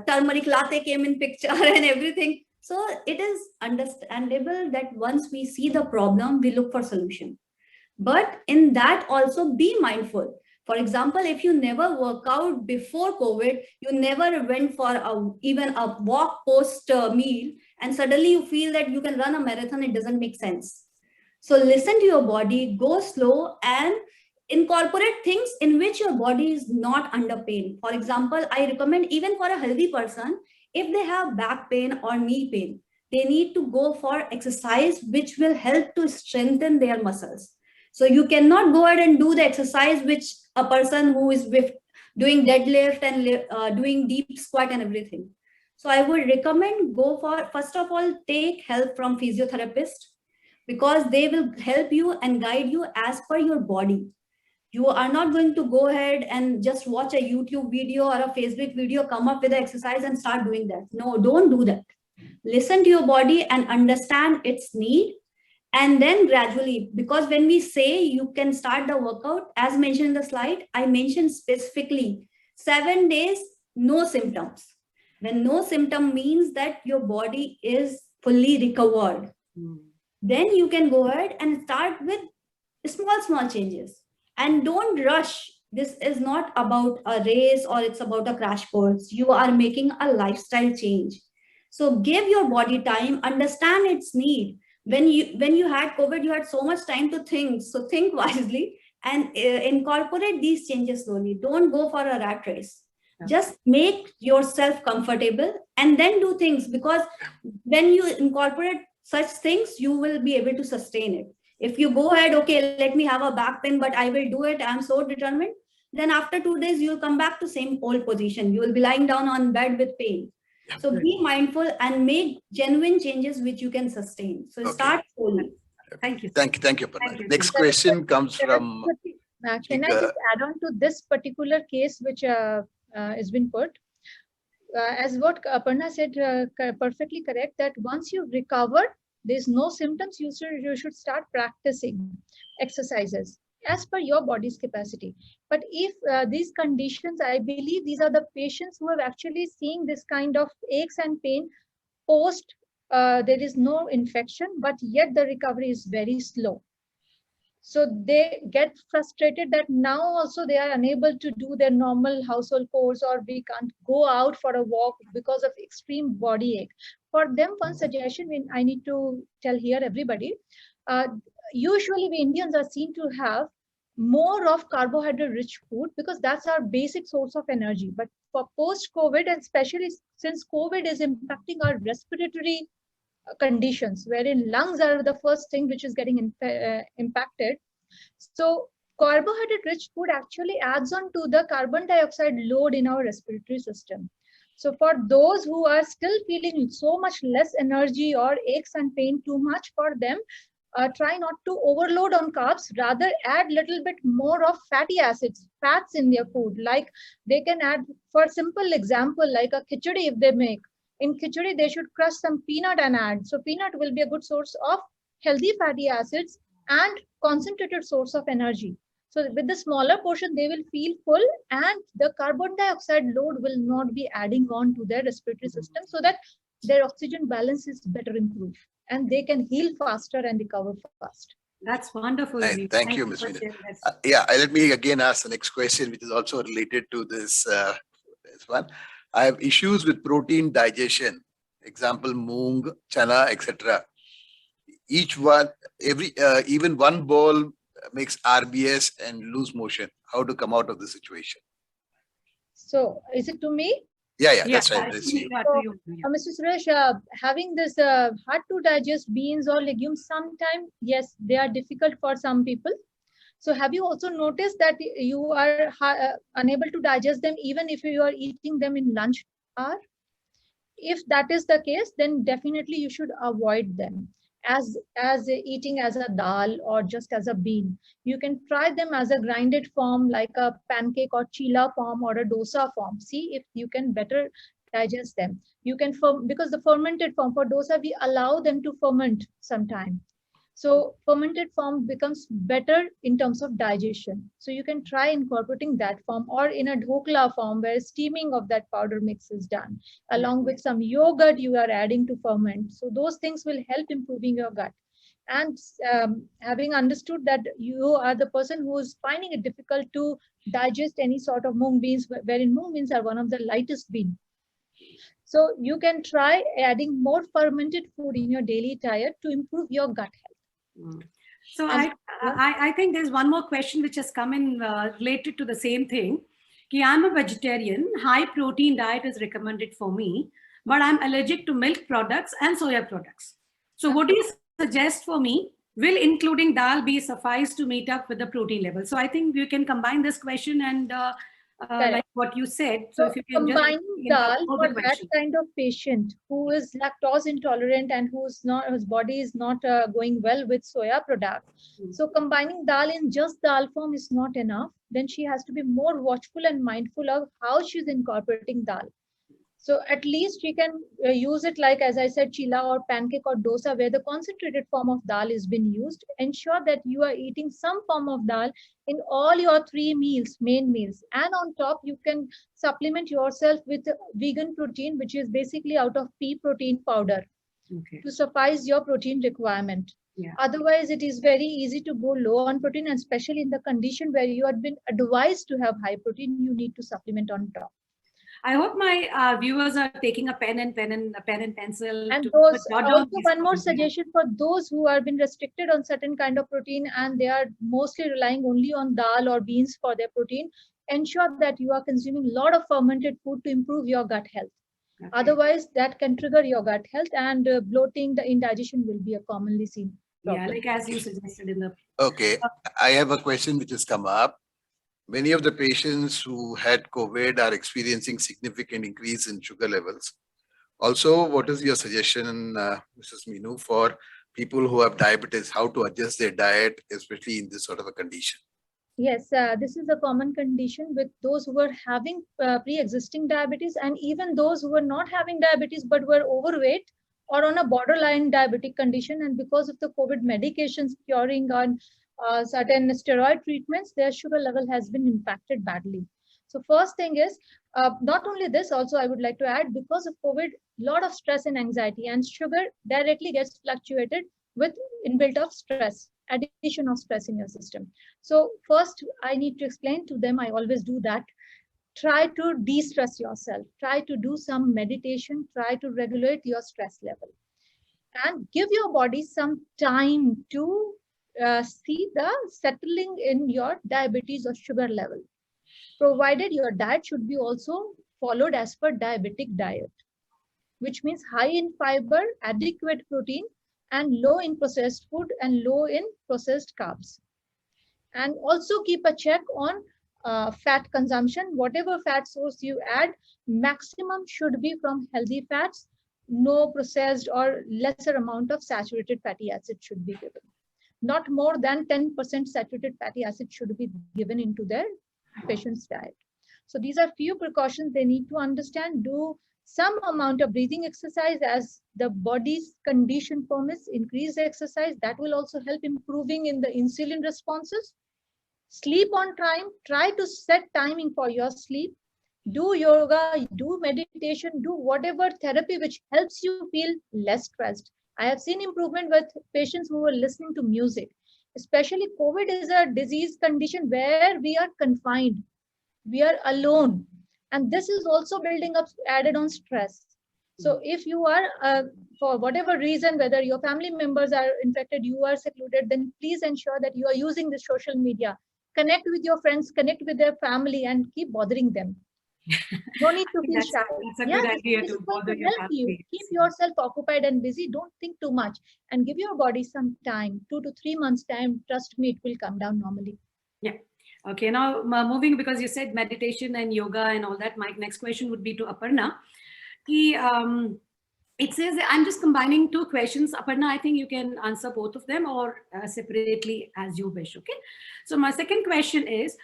[SPEAKER 3] turmeric latte came in picture and everything. So it is understandable that once we see the problem, we look for solution. But in that also be mindful. For example, if you never work out before COVID, you never went for even a walk post meal, and suddenly you feel that you can run a marathon, it doesn't make sense. So listen to your body, go slow, and incorporate things in which your body is not under pain. For example, I recommend even for a healthy person, if they have back pain or knee pain, they need to go for exercise which will help to strengthen their muscles. So you cannot go ahead and do the exercise which a person who is doing deadlift and doing deep squat and everything. So I would recommend go for, first of all, take help from physiotherapist, because they will help you and guide you as per your body. You are not going to go ahead and just watch a YouTube video or a Facebook video, come up with the exercise and start doing that. No, don't do that. Listen to your body and understand its need. And then gradually, because when we say you can start the workout, as mentioned in the slide, I mentioned specifically 7 days, no symptoms. When no symptom means that your body is fully recovered, then you can go ahead and start with small changes. And don't rush. This is not about a race or it's about a crash course. You are making a lifestyle change. So give your body time, understand its need. When you had COVID, you had so much time to think. So think wisely and incorporate these changes slowly. Don't go for a rat race. Just make yourself comfortable and then do things, because when you incorporate such things, you will be able to sustain it. If you go ahead, okay, let me have a back pain, but I will do it, I'm so determined, then after 2 days, you'll come back to same old position. You will be lying down on bed with pain. So be mindful and make genuine changes which you can sustain. So start slowly.
[SPEAKER 1] Thank you.
[SPEAKER 4] Thank you, Aparna.
[SPEAKER 1] Thank you.
[SPEAKER 4] Next question comes from...
[SPEAKER 2] Can I just add on to this particular case which has been put? As what Aparna said, perfectly correct, that once you've recovered, there's no symptoms, you should start practicing exercises as per your body's capacity. But if these conditions, I believe these are the patients who have actually seen this kind of aches and pain post, there is no infection, but yet the recovery is very slow. So they get frustrated that now also they are unable to do their normal household chores, or we can't go out for a walk because of extreme body ache. For them, one suggestion I need to tell here, everybody, usually we Indians are seen to have more of carbohydrate rich food because that's our basic source of energy. But for post-COVID, and especially since COVID is impacting our respiratory conditions, wherein lungs are the first thing which is getting impacted. So carbohydrate rich food actually adds on to the carbon dioxide load in our respiratory system. So for those who are still feeling so much less energy or aches and pain too much, for them, try not to overload on carbs, rather add little bit more of fatty acids, fats in their food. Like they can add, for simple example, like a khichdi if they make. In khichdi, they should crush some peanut and add. So peanut will be a good source of healthy fatty acids and concentrated source of energy. So with the smaller portion, they will feel full and the carbon dioxide load will not be adding on to their respiratory system, so that their oxygen balance is better improved and they can heal faster and recover fast.
[SPEAKER 1] That's wonderful.
[SPEAKER 4] Right.
[SPEAKER 1] Meenu.
[SPEAKER 4] Thank you,
[SPEAKER 1] for
[SPEAKER 4] Ms. Meena.
[SPEAKER 1] sharing that.
[SPEAKER 4] Yeah, let me again ask the next question, which is also related to this, this one. I have issues with protein digestion. Example, moong, chana, etc. Each one, even one bowl makes RBS and loose motion. How to come out of the situation?
[SPEAKER 2] So is it to me?
[SPEAKER 4] Yeah,
[SPEAKER 1] Yeah,
[SPEAKER 4] that's right. Let's see.
[SPEAKER 1] yeah, to you. Yeah.
[SPEAKER 2] Mr. Suresh, having this hard to digest beans or legumes, sometimes, yes, they are difficult for some people. So have you also noticed that you are unable to digest them even if you are eating them in lunch hour? If that is the case, then definitely you should avoid them as eating as a dal or just as a bean. You can try them as a grinded form like a pancake or chila form or a dosa form. See if you can better digest them. You can because the fermented form for dosa, we allow them to ferment sometime. So fermented form becomes better in terms of digestion. So you can try incorporating that form, or in a dhokla form where steaming of that powder mix is done, along with some yogurt you are adding to ferment. So those things will help improving your gut. And having understood that you are the person who is finding it difficult to digest any sort of mung beans, wherein mung beans are one of the lightest beans. So you can try adding more fermented food in your daily diet to improve your gut health.
[SPEAKER 1] So
[SPEAKER 2] And-
[SPEAKER 1] I think there's one more question which has come in related to the same thing. I'm a vegetarian, high protein diet is recommended for me, but I'm allergic to milk products and soya products. So what do you suggest for me? Will including dal be suffice to meet up with the protein level? So I think you can combine this question and like what you said. So if you can
[SPEAKER 2] combining
[SPEAKER 1] just
[SPEAKER 2] dal
[SPEAKER 1] all
[SPEAKER 2] for
[SPEAKER 1] the
[SPEAKER 2] that
[SPEAKER 1] questions.
[SPEAKER 2] kind of patient who is lactose intolerant and whose body is not going well with soya products. So combining dal in just dal form is not enough. Then she has to be more watchful and mindful of how she's incorporating dal. So at least she can use it like, as I said, chila or pancake or dosa, where the concentrated form of dal is being used. Ensure that you are eating some form of dal in all your 3 meals, main meals. And on top, you can supplement yourself with vegan protein, which is basically out of pea protein powder to suffice your protein requirement.
[SPEAKER 1] Yeah.
[SPEAKER 2] Otherwise, it is very easy to go low on protein, and especially in the condition where you have been advised to have high protein, you need to supplement on top.
[SPEAKER 1] I hope my viewers are taking a pen and pencil.
[SPEAKER 2] And
[SPEAKER 1] to
[SPEAKER 2] those
[SPEAKER 1] jot down
[SPEAKER 2] also
[SPEAKER 1] these
[SPEAKER 2] one more
[SPEAKER 1] points.
[SPEAKER 2] suggestion for those who have been restricted on certain kind of protein and they are mostly relying only on dal or beans for their protein. Ensure that you are consuming a lot of fermented food to improve your gut health.
[SPEAKER 1] Okay.
[SPEAKER 2] Otherwise, that can trigger your gut health, and bloating, the indigestion will be a commonly seen problem.
[SPEAKER 1] Yeah, like as you suggested in the.
[SPEAKER 4] Okay, I have a question which has come up. Many of the patients who had COVID are experiencing significant increase in sugar levels. Also, what is your suggestion, Mrs. Meenu, for people who have diabetes, how to adjust their diet, especially in this sort of a condition?
[SPEAKER 2] Yes, this is a common condition with those who are having pre-existing diabetes, and even those who are not having diabetes but were overweight or on a borderline diabetic condition, and because of the COVID medications curing on certain steroid treatments, their sugar level has been impacted badly. So first thing is, not only this, also I would like to add, because of COVID, lot of stress and anxiety, and sugar directly gets fluctuated with inbuilt of stress, addition of stress in your system. So first I need to explain to them, I always do that, try to de-stress yourself, try to do some meditation, try to regulate your stress level, and give your body some time to see the settling in your diabetes or sugar level, provided your diet should be also followed as per diabetic diet, which means high in fiber, adequate protein, and low in processed food and low in processed carbs. And also keep a check on fat consumption. Whatever fat source you add, maximum should be from healthy fats. No processed or lesser amount of saturated fatty acid should be given. Not more than 10% saturated fatty acid should be given into their patient's diet. So these are few precautions they need to understand. Do some amount of breathing exercise as the body's condition permits, increase exercise. That will also help improving in the insulin responses. Sleep on time. Try to set timing for your sleep. Do yoga, do meditation, do whatever therapy which helps you feel less stressed. I have seen improvement with patients who are listening to music. Especially COVID is a disease condition where we are confined, we are alone, and this is also building up added on stress. So if you are for whatever reason, whether your family members are infected, you are secluded, then please ensure that you are using the social media. Connect with your friends, connect with their family, and keep bothering them. No need to feel
[SPEAKER 1] That's,
[SPEAKER 2] shy.
[SPEAKER 1] that's a
[SPEAKER 2] Yeah,
[SPEAKER 1] good
[SPEAKER 2] this
[SPEAKER 1] idea
[SPEAKER 2] is
[SPEAKER 1] to
[SPEAKER 2] going
[SPEAKER 1] bother
[SPEAKER 2] to
[SPEAKER 1] your
[SPEAKER 2] help you.
[SPEAKER 1] family.
[SPEAKER 2] Keep yourself occupied and busy. Don't think too much, and give your body some time, 2 to 3 months time. Trust me, it will come down normally.
[SPEAKER 1] Yeah. Okay. Now moving, because you said meditation and yoga and all that, my next question would be to Aparna. It says, I'm just combining two questions. Aparna, I think you can answer both of them or separately as you wish. Okay. So my second question is,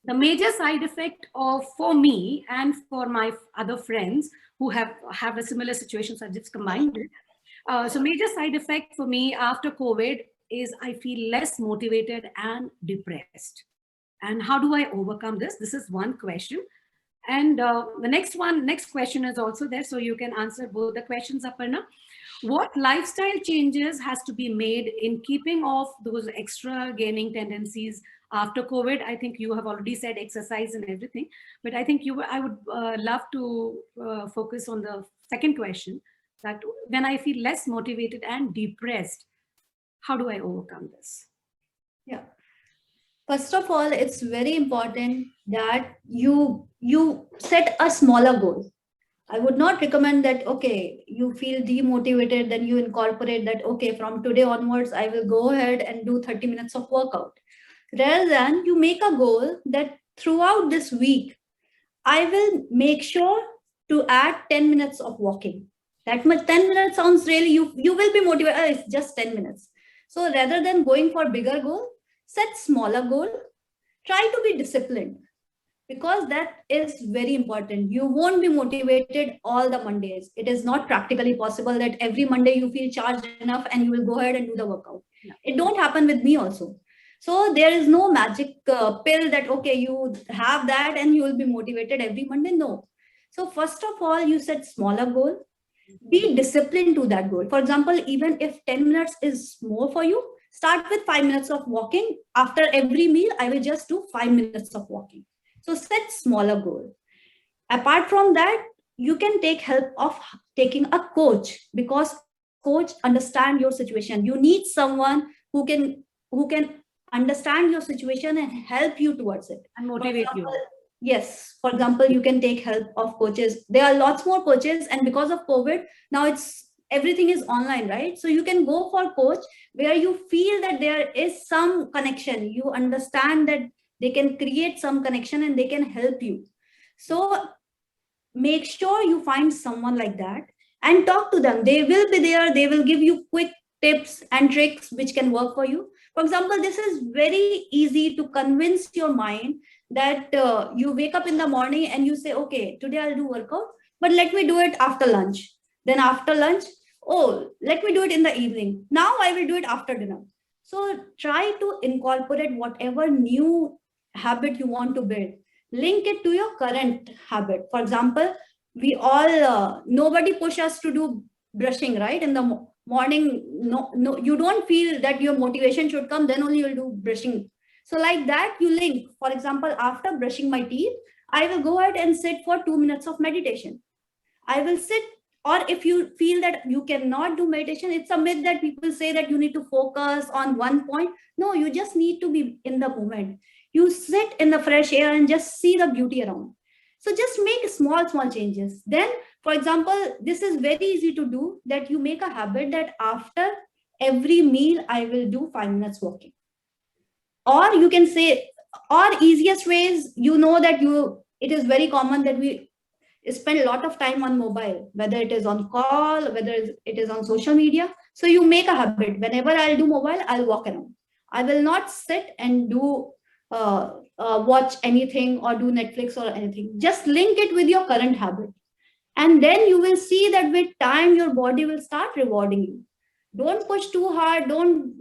[SPEAKER 1] the major side effect of, for me and for my other friends who have a similar situation, so I just combined it. So major side effect for me after COVID is I feel less motivated and depressed. And how do I overcome this? This is one question. And the next question is also there, so you can answer both the questions, Aparna. What lifestyle changes has to be made in keeping off those extra gaining tendencies after COVID? I think you have already said exercise and everything, but I think I would love to focus on the second question, that when I feel less motivated and depressed, how do I overcome this?
[SPEAKER 3] Yeah. First of all, it's very important that you set a smaller goal. I would not recommend that, okay, you feel demotivated, then you incorporate that, okay, from today onwards, I will go ahead and do 30 minutes of workout. Rather than you make a goal that throughout this week, I will make sure to add 10 minutes of walking. That much, 10 minutes sounds really, you will be motivated, it's just 10 minutes. So rather than going for bigger goal, set smaller goal, try to be disciplined, because that is very important. You won't be motivated all the Mondays. It is not practically possible that every Monday you feel charged enough and you will go ahead and do the workout.
[SPEAKER 1] Yeah.
[SPEAKER 3] It don't happen with me also. So there is no magic pill that, okay, you have that and you will be motivated every Monday. No. So first of all, you set smaller goal, be disciplined to that goal. For example, even if 10 minutes is more for you, start with 5 minutes of walking. After every meal, I will just do 5 minutes of walking. So set smaller goal. Apart from that, you can take help of taking a coach, because coach understand your situation. You need someone who can understand your situation and help you towards it.
[SPEAKER 1] And motivate you.
[SPEAKER 3] Yes. For example, you can take help of coaches. There are lots more coaches, and because of COVID, now everything is online, right? So you can go for coach where you feel that there is some connection. You understand that they can create some connection and they can help you. So make sure you find someone like that and talk to them. They will be there. They will give you quick tips and tricks which can work for you. For example, this is very easy to convince your mind that you wake up in the morning and you say, okay, today I'll do workout, but let me do it after lunch. Then after lunch, oh, let me do it in the evening. Now I will do it after dinner. So try to incorporate whatever new habit you want to build. Link it to your current habit. For example, we all, nobody push us to do brushing, right? In the morning, no, you don't feel that your motivation should come, then only you'll do brushing. So like that, you link. For example, after brushing my teeth, I will go ahead and sit for 2 minutes of meditation. I will sit. Or if you feel that you cannot do meditation, it's a myth that people say that you need to focus on one point. No, you just need to be in the moment. You sit in the fresh air and just see the beauty around. So just make small changes. Then, for example, this is very easy to do, that you make a habit that after every meal, I will do 5 minutes walking. Or you can say, or easiest ways, you know that it is very common that we spend a lot of time on mobile, whether it is on call, whether it is on social media. So you make a habit. Whenever I'll do mobile, I'll walk around. I will not sit and do watch anything or do Netflix or anything. Just link it with your current habit. And then you will see that with time, your body will start rewarding you. Don't push too hard. Don't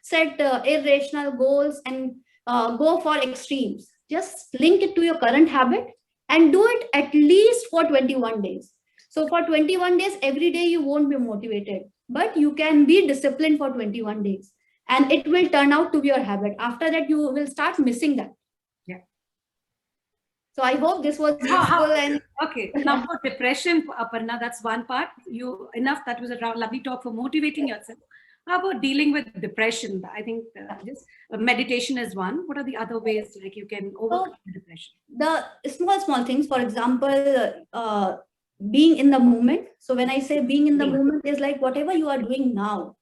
[SPEAKER 3] set irrational goals and go for extremes. Just link it to your current habit and do it at least for 21 days. So for 21 days, every day you won't be motivated, but you can be disciplined for 21 days and it will turn out to be your habit. After that, you will start missing that.
[SPEAKER 1] Yeah.
[SPEAKER 3] So I hope this was
[SPEAKER 1] How-
[SPEAKER 3] useful. And
[SPEAKER 1] Okay, now for depression, Aparna, that's one part. That was a lovely talk for motivating yourself. How about dealing with depression? I think just meditation is one. What are the other ways like you can overcome depression?
[SPEAKER 3] the small things, for example, being in the moment. So when I say being in the moment is like whatever you are doing now,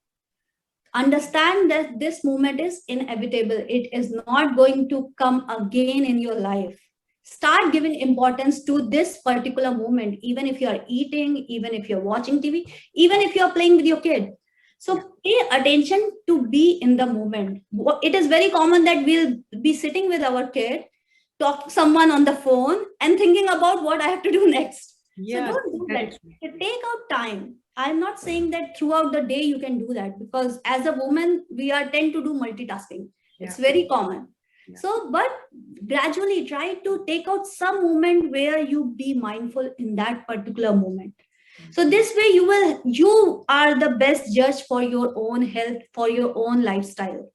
[SPEAKER 3] understand that this moment is inevitable. It is not going to come again in your life. Start giving importance to this particular moment, even if you are eating, even if you're watching TV, even if you're playing with your kid. So pay attention to be in the moment. It is very common that we'll be sitting with our kid, talk to someone on the phone and thinking about what I have to do next.
[SPEAKER 1] Yeah,
[SPEAKER 3] so don't do that. Take out time. I'm not saying that throughout the day you can do that, because as a woman, we are tend to do multitasking. It's very common.
[SPEAKER 1] Yeah.
[SPEAKER 3] So, but gradually try to take out some moment where you be mindful in that particular moment. So this way you are the best judge for your own health, for your own lifestyle.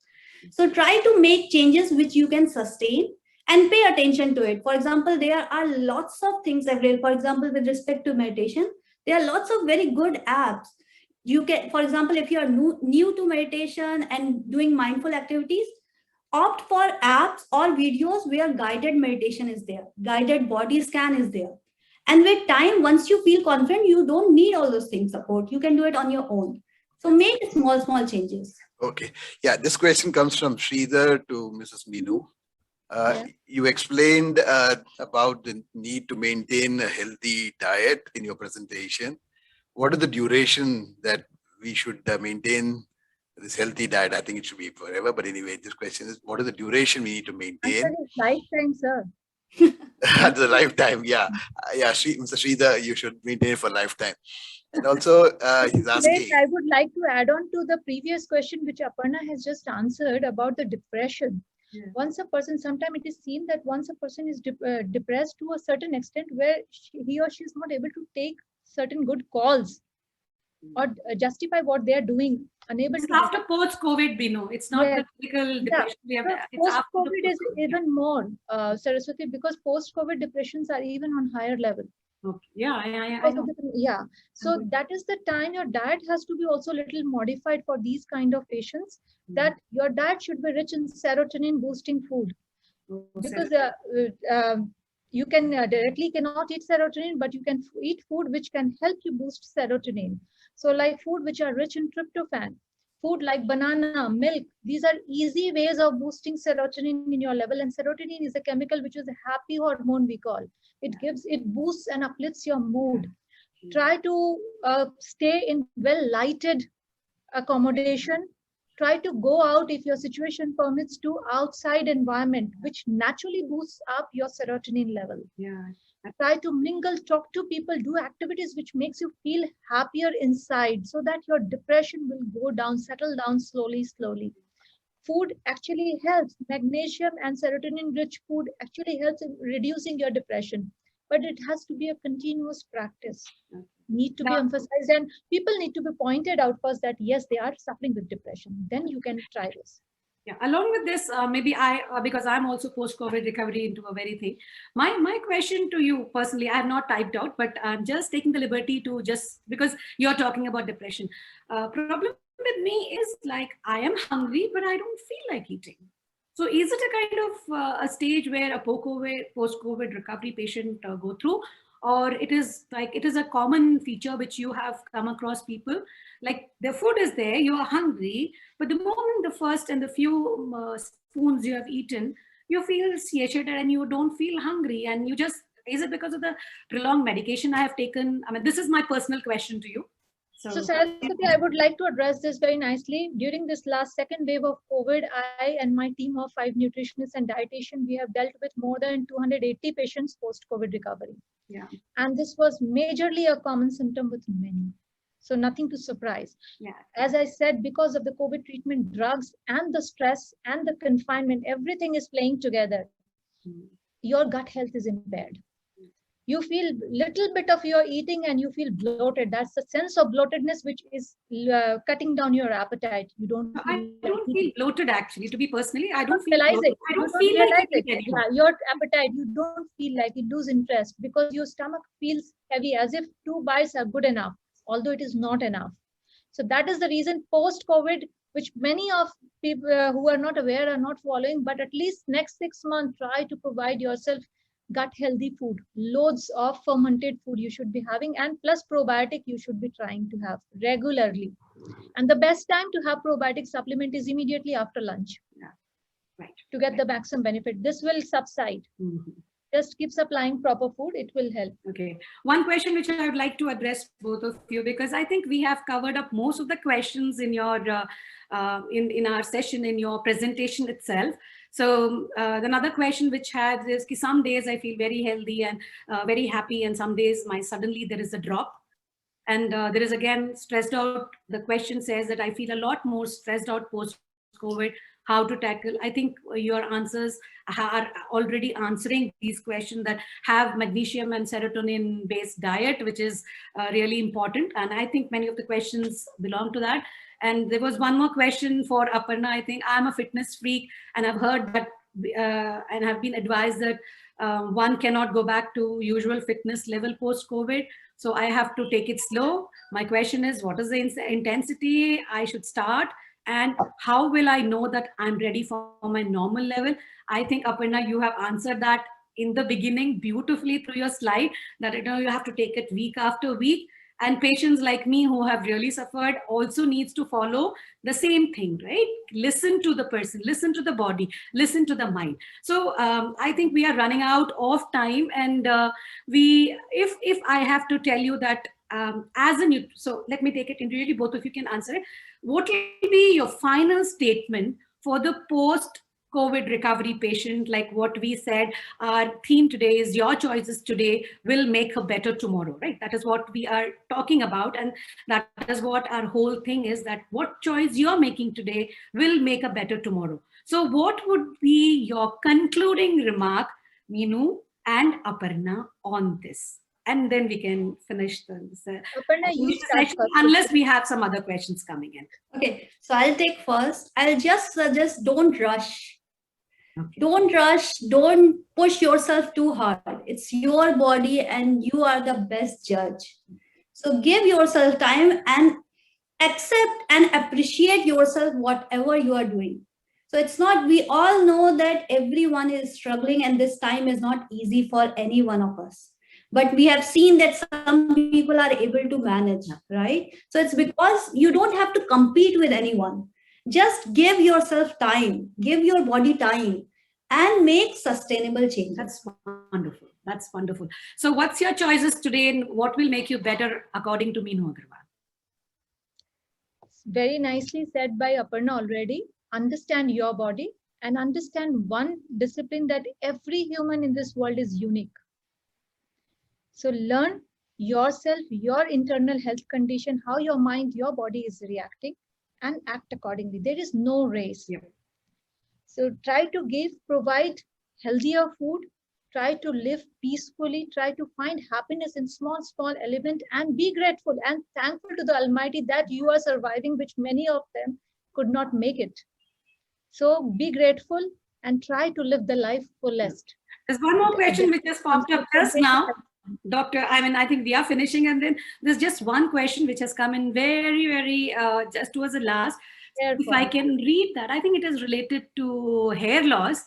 [SPEAKER 3] So try to make changes which you can sustain and pay attention to it. For example, there are lots of things available. For example, with respect to meditation, there are lots of very good apps. You can, for example, if you are new to meditation and doing mindful activities, opt for apps or videos where guided meditation is there, guided body scan is there. And with time, once you feel confident, you don't need all those things support. You can do it on your own. So make small changes.
[SPEAKER 4] Okay. Yeah, this question comes from Sridhar to Mrs. Meenu. You explained about the need to maintain a healthy diet in your presentation. What is the duration that we should maintain this healthy diet? I think it should be forever, but anyway, this question is, what is the duration we need to maintain?
[SPEAKER 2] Lifetime, sir.
[SPEAKER 4] At the lifetime, yeah. Mr. Sridhar, you should maintain it for lifetime. And also, he's asking.
[SPEAKER 2] I would like to add on to the previous question, which Aparna has just answered about the depression. Yeah. Once a person, sometimes it is seen that once a person is depressed to a certain extent where he or she is not able to take certain good calls or justify what they are doing, unable
[SPEAKER 1] it's
[SPEAKER 2] to.
[SPEAKER 1] After post-COVID, Bino, it's not the typical depression we have.
[SPEAKER 2] Post-COVID is even more, Saraswati, because post-COVID depressions are even on higher level.
[SPEAKER 1] Okay. Yeah, I know.
[SPEAKER 2] Yeah. So that is the time your diet has to be also a little modified for these kind of patients. That your diet should be rich in serotonin boosting food. Because you can directly cannot eat serotonin, but you can eat food which can help you boost serotonin. So like food which are rich in tryptophan, food like banana, milk, these are easy ways of boosting serotonin in your level. And serotonin is a chemical which is a happy hormone, we call. It boosts and uplifts your mood. Try to stay in well lighted accommodation. Try to go out if your situation permits to outside environment, which naturally boosts up your serotonin level.
[SPEAKER 1] Yeah.
[SPEAKER 2] Try to mingle, talk to people, do activities which makes you feel happier inside, so that your depression will go down, settle down slowly. Food actually helps. Magnesium and serotonin rich food actually helps in reducing your depression, but it has to be a continuous practice. Need to be emphasized, and people need to be pointed out first that yes, they are suffering with depression. Then you can try this.
[SPEAKER 1] Yeah, along with this, maybe because I'm also post-COVID recovery into a very thing. My question to you personally, I have not typed out, but I'm just taking the liberty to just, because you're talking about depression. Problem with me is like, I am hungry, but I don't feel like eating. So is it a kind of a stage where a post-COVID recovery patient go through? Or it is a common feature which you have come across people, like the food is there, you are hungry, but the moment the first and the few spoons you have eaten, you feel satiated and you don't feel hungry, and you just, is it because of the prolonged medication I have taken? I mean, this is my personal question to you.
[SPEAKER 2] So Saraswati, I would like to address this very nicely. During this last second wave of COVID, I and my team of 5 nutritionists and dietitians, we have dealt with more than 280 patients post-COVID recovery.
[SPEAKER 1] Yeah.
[SPEAKER 2] And this was majorly a common symptom with many. So nothing to surprise.
[SPEAKER 1] Yeah.
[SPEAKER 2] As I said, because of the COVID treatment, drugs and the stress and the confinement, everything is playing together. Your gut health is impaired. You feel little bit of your eating and you feel bloated. That's the sense of bloatedness which is cutting down your appetite. You don't.
[SPEAKER 1] I don't feel bloated actually. To be personally, I don't feel
[SPEAKER 2] realize
[SPEAKER 1] bloated.
[SPEAKER 2] it.
[SPEAKER 1] I don't
[SPEAKER 2] You
[SPEAKER 1] feel like
[SPEAKER 2] realize
[SPEAKER 1] eating
[SPEAKER 2] it.
[SPEAKER 1] anymore.
[SPEAKER 2] Yeah, your appetite, you don't feel like you lose interest because your stomach feels heavy, as if 2 bites are good enough, although it is not enough. So that is the reason post-COVID, which many of people who are not aware are not following, but at least next 6 months, try to provide yourself gut healthy food. Loads of fermented food you should be having, and plus probiotic you should be trying to have regularly. And the best time to have probiotic supplement is immediately after lunch.
[SPEAKER 1] Yeah. Right.
[SPEAKER 2] To get the maximum benefit. This will subside. Just keep supplying proper food, it will help.
[SPEAKER 1] Okay. One question which I would like to address both of you, because I think we have covered up most of the questions in your in our session, in your presentation itself. So another question which had is, some days I feel very healthy and very happy, and some days suddenly there is a drop. And there is again stressed out. The question says that I feel a lot more stressed out post-COVID. How to tackle? I think your answers are already answering these questions, that have magnesium and serotonin based diet, which is really important. And I think many of the questions belong to that. And there was one more question for Aparna. I think I'm a fitness freak, and I've heard that and have been advised that one cannot go back to usual fitness level post-COVID. So I have to take it slow. My question is, what is the intensity I should start? And how will I know that I'm ready for my normal level? I think, Aparna, you have answered that in the beginning beautifully through your slide, that you have to take it week after week. And patients like me who have really suffered also needs to follow the same thing, right? Listen to the person, listen to the body, listen to the mind. So I think we are running out of time, and if I have to tell you that so let me take it individually, both of you can answer it. What will be your final statement for the post-COVID recovery patient? Like what we said, our theme today is your choices today will make a better tomorrow, right? That is what we are talking about. And that is what our whole thing is, that what choice you're making today will make a better tomorrow. So what would be your concluding remark, Meenu and Aparna, on this? And then we can finish the
[SPEAKER 2] Aparna, you start
[SPEAKER 1] session,
[SPEAKER 2] first.
[SPEAKER 1] unless we have some other questions coming in.
[SPEAKER 3] Okay, so I'll take first. I'll just suggest don't rush.
[SPEAKER 1] Okay.
[SPEAKER 3] Don't rush, don't push yourself too hard. It's your body and you are the best judge. So give yourself time and accept and appreciate yourself, whatever you are doing. So it's not, we all know that everyone is struggling and this time is not easy for any one of us. But we have seen that some people are able to manage, right? So it's because you don't have to compete with anyone. Just give yourself time, give your body time, and make sustainable changes.
[SPEAKER 1] That's wonderful. That's wonderful. So what's your choices today, and what will make you better according to Meenu Agarwal?
[SPEAKER 2] Very nicely said by Aparna already. Understand your body and understand one discipline, that every human in this world is unique. So learn yourself, your internal health condition, how your mind, your body is reacting, and act accordingly. There is no race.
[SPEAKER 1] Yeah.
[SPEAKER 2] So try to provide healthier food, try to live peacefully, try to find happiness in small element, and be grateful and thankful to the Almighty that you are surviving, which many of them could not make it. So be grateful and try to live the life fullest.
[SPEAKER 1] There's one more question which has popped up just now. Doctor, I think we are finishing, and then there's just one question which has come in very, just towards the last. If I can read that, I think it is related to hair loss.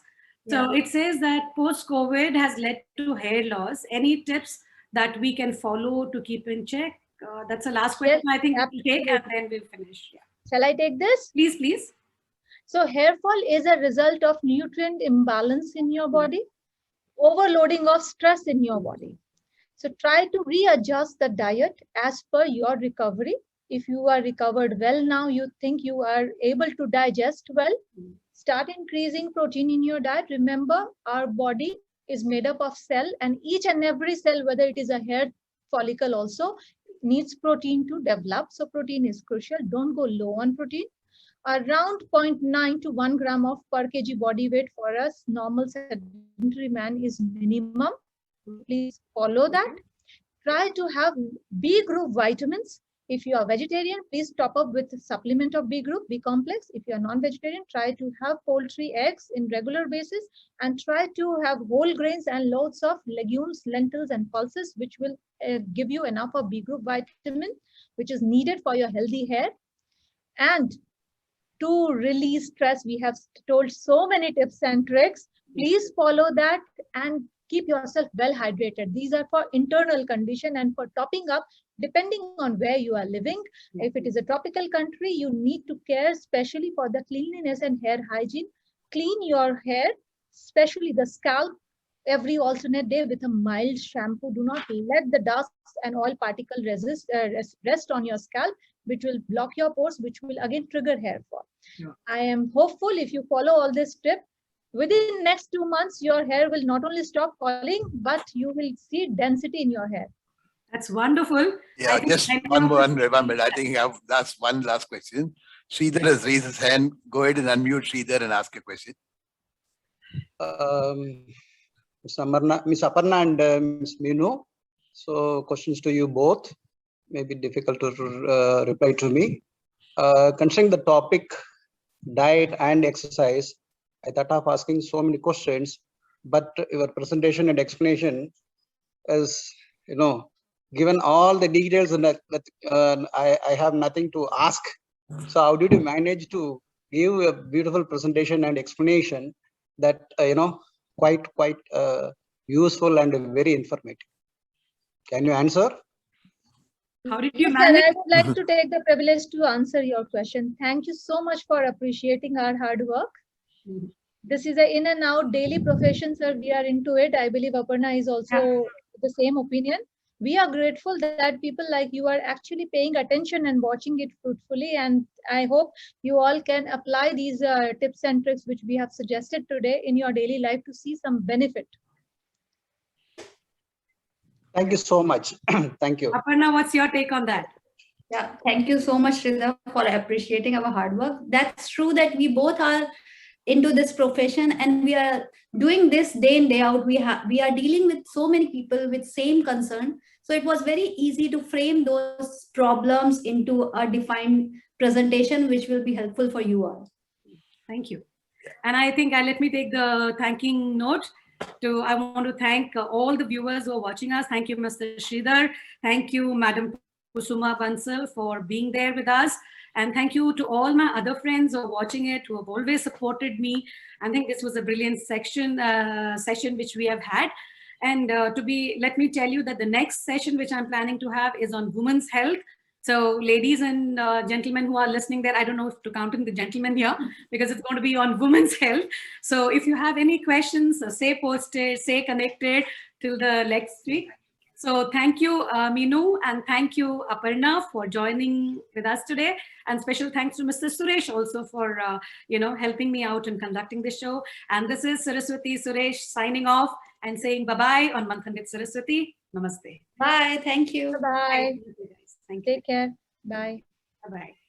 [SPEAKER 1] So it says that post-COVID has led to hair loss. Any tips that we can follow to keep in check? That's the last question. I think we'll take, and then we'll finish. Yeah.
[SPEAKER 2] Shall I take this?
[SPEAKER 1] Please, please.
[SPEAKER 2] So hair fall is a result of nutrient imbalance in your body, overloading of stress in your body. So try to readjust the diet as per your recovery If you are recovered well now, you think you are able to digest well, start increasing protein in your diet. Remember, our body is made up of cell, and each and every cell, whether it is a hair follicle also, needs protein to develop. So protein is crucial. Don't go low on protein. Around 0.9 to 1 gram of per kg body weight for us normal sedentary man is minimum. Please follow that. Try to have B group vitamins. If you are vegetarian, please top up with a supplement of B group, B complex. If you are non-vegetarian, try to have poultry eggs in regular basis, and try to have whole grains and loads of legumes, lentils and pulses, which will give you enough of B group vitamin, which is needed for your healthy hair. And to release stress, we have told so many tips and tricks. Please follow that and keep yourself well hydrated. These are for internal condition, and for topping up, depending on where you are living. If it is a tropical country, you need to care especially for the cleanliness and hair hygiene. Clean your hair, especially the scalp, every alternate day with a mild shampoo. Do not let the dust and oil particle rest on your scalp, which will block your pores, which will again trigger hair fall.
[SPEAKER 1] Yeah.
[SPEAKER 2] I am hopeful if you follow all this tip, within next 2 months, your hair will not only stop falling, but you will see density in your hair.
[SPEAKER 1] That's wonderful.
[SPEAKER 4] Yeah, just one minute. I think I have one last question. Sridhar has raised his hand. Go ahead and unmute Sridhar and ask a question.
[SPEAKER 5] Miss Aparna and Miss Meenu. So questions to you both. May be difficult to reply to me. Concerning the topic diet and exercise, I thought of asking so many questions, but your presentation and explanation is, given all the details, and I have nothing to ask. So how did you manage to give a beautiful presentation and explanation that quite useful and very informative? Can you answer?
[SPEAKER 1] How did you
[SPEAKER 2] Sir,
[SPEAKER 1] manage?
[SPEAKER 2] I would like to take the privilege to answer your question. Thank you so much for appreciating our hard work. This is an in and out daily profession, sir. We are into it. I believe Aparna is also the same opinion. We are grateful that people like you are actually paying attention and watching it fruitfully. And I hope you all can apply these tips and tricks which we have suggested today in your daily life to see some benefit.
[SPEAKER 5] Thank you so much. Thank you.
[SPEAKER 1] Aparna, what's your take on that?
[SPEAKER 3] Yeah, thank you so much, Sridhar, for appreciating our hard work. That's true that we both are into this profession and we are doing this day in, day out. We are dealing with so many people with same concern. So it was very easy to frame those problems into a defined presentation, which will be helpful for you all.
[SPEAKER 1] Thank you. And I think let me take the thanking note. I want to thank all the viewers who are watching us. Thank you, Mr. Sridhar. Thank you, Madam Kusuma Bansal, for being there with us. And thank you to all my other friends who are watching it, who have always supported me. I think this was a brilliant session which we have had. And let me tell you that the next session which I'm planning to have is on women's health. So ladies and gentlemen who are listening there, I don't know if to count in the gentlemen here because it's going to be on women's health. So if you have any questions, stay posted, stay connected till the next week. So thank you, Meenu, and thank you, Aparna, for joining with us today. And special thanks to Mr. Suresh also for helping me out in conducting the show. And this is Saraswati Suresh signing off and saying bye-bye on Manthan with Saraswati. Namaste.
[SPEAKER 3] Bye. Thank you.
[SPEAKER 2] Bye.
[SPEAKER 1] Thank you.
[SPEAKER 2] Take care. Bye.
[SPEAKER 1] Bye-bye.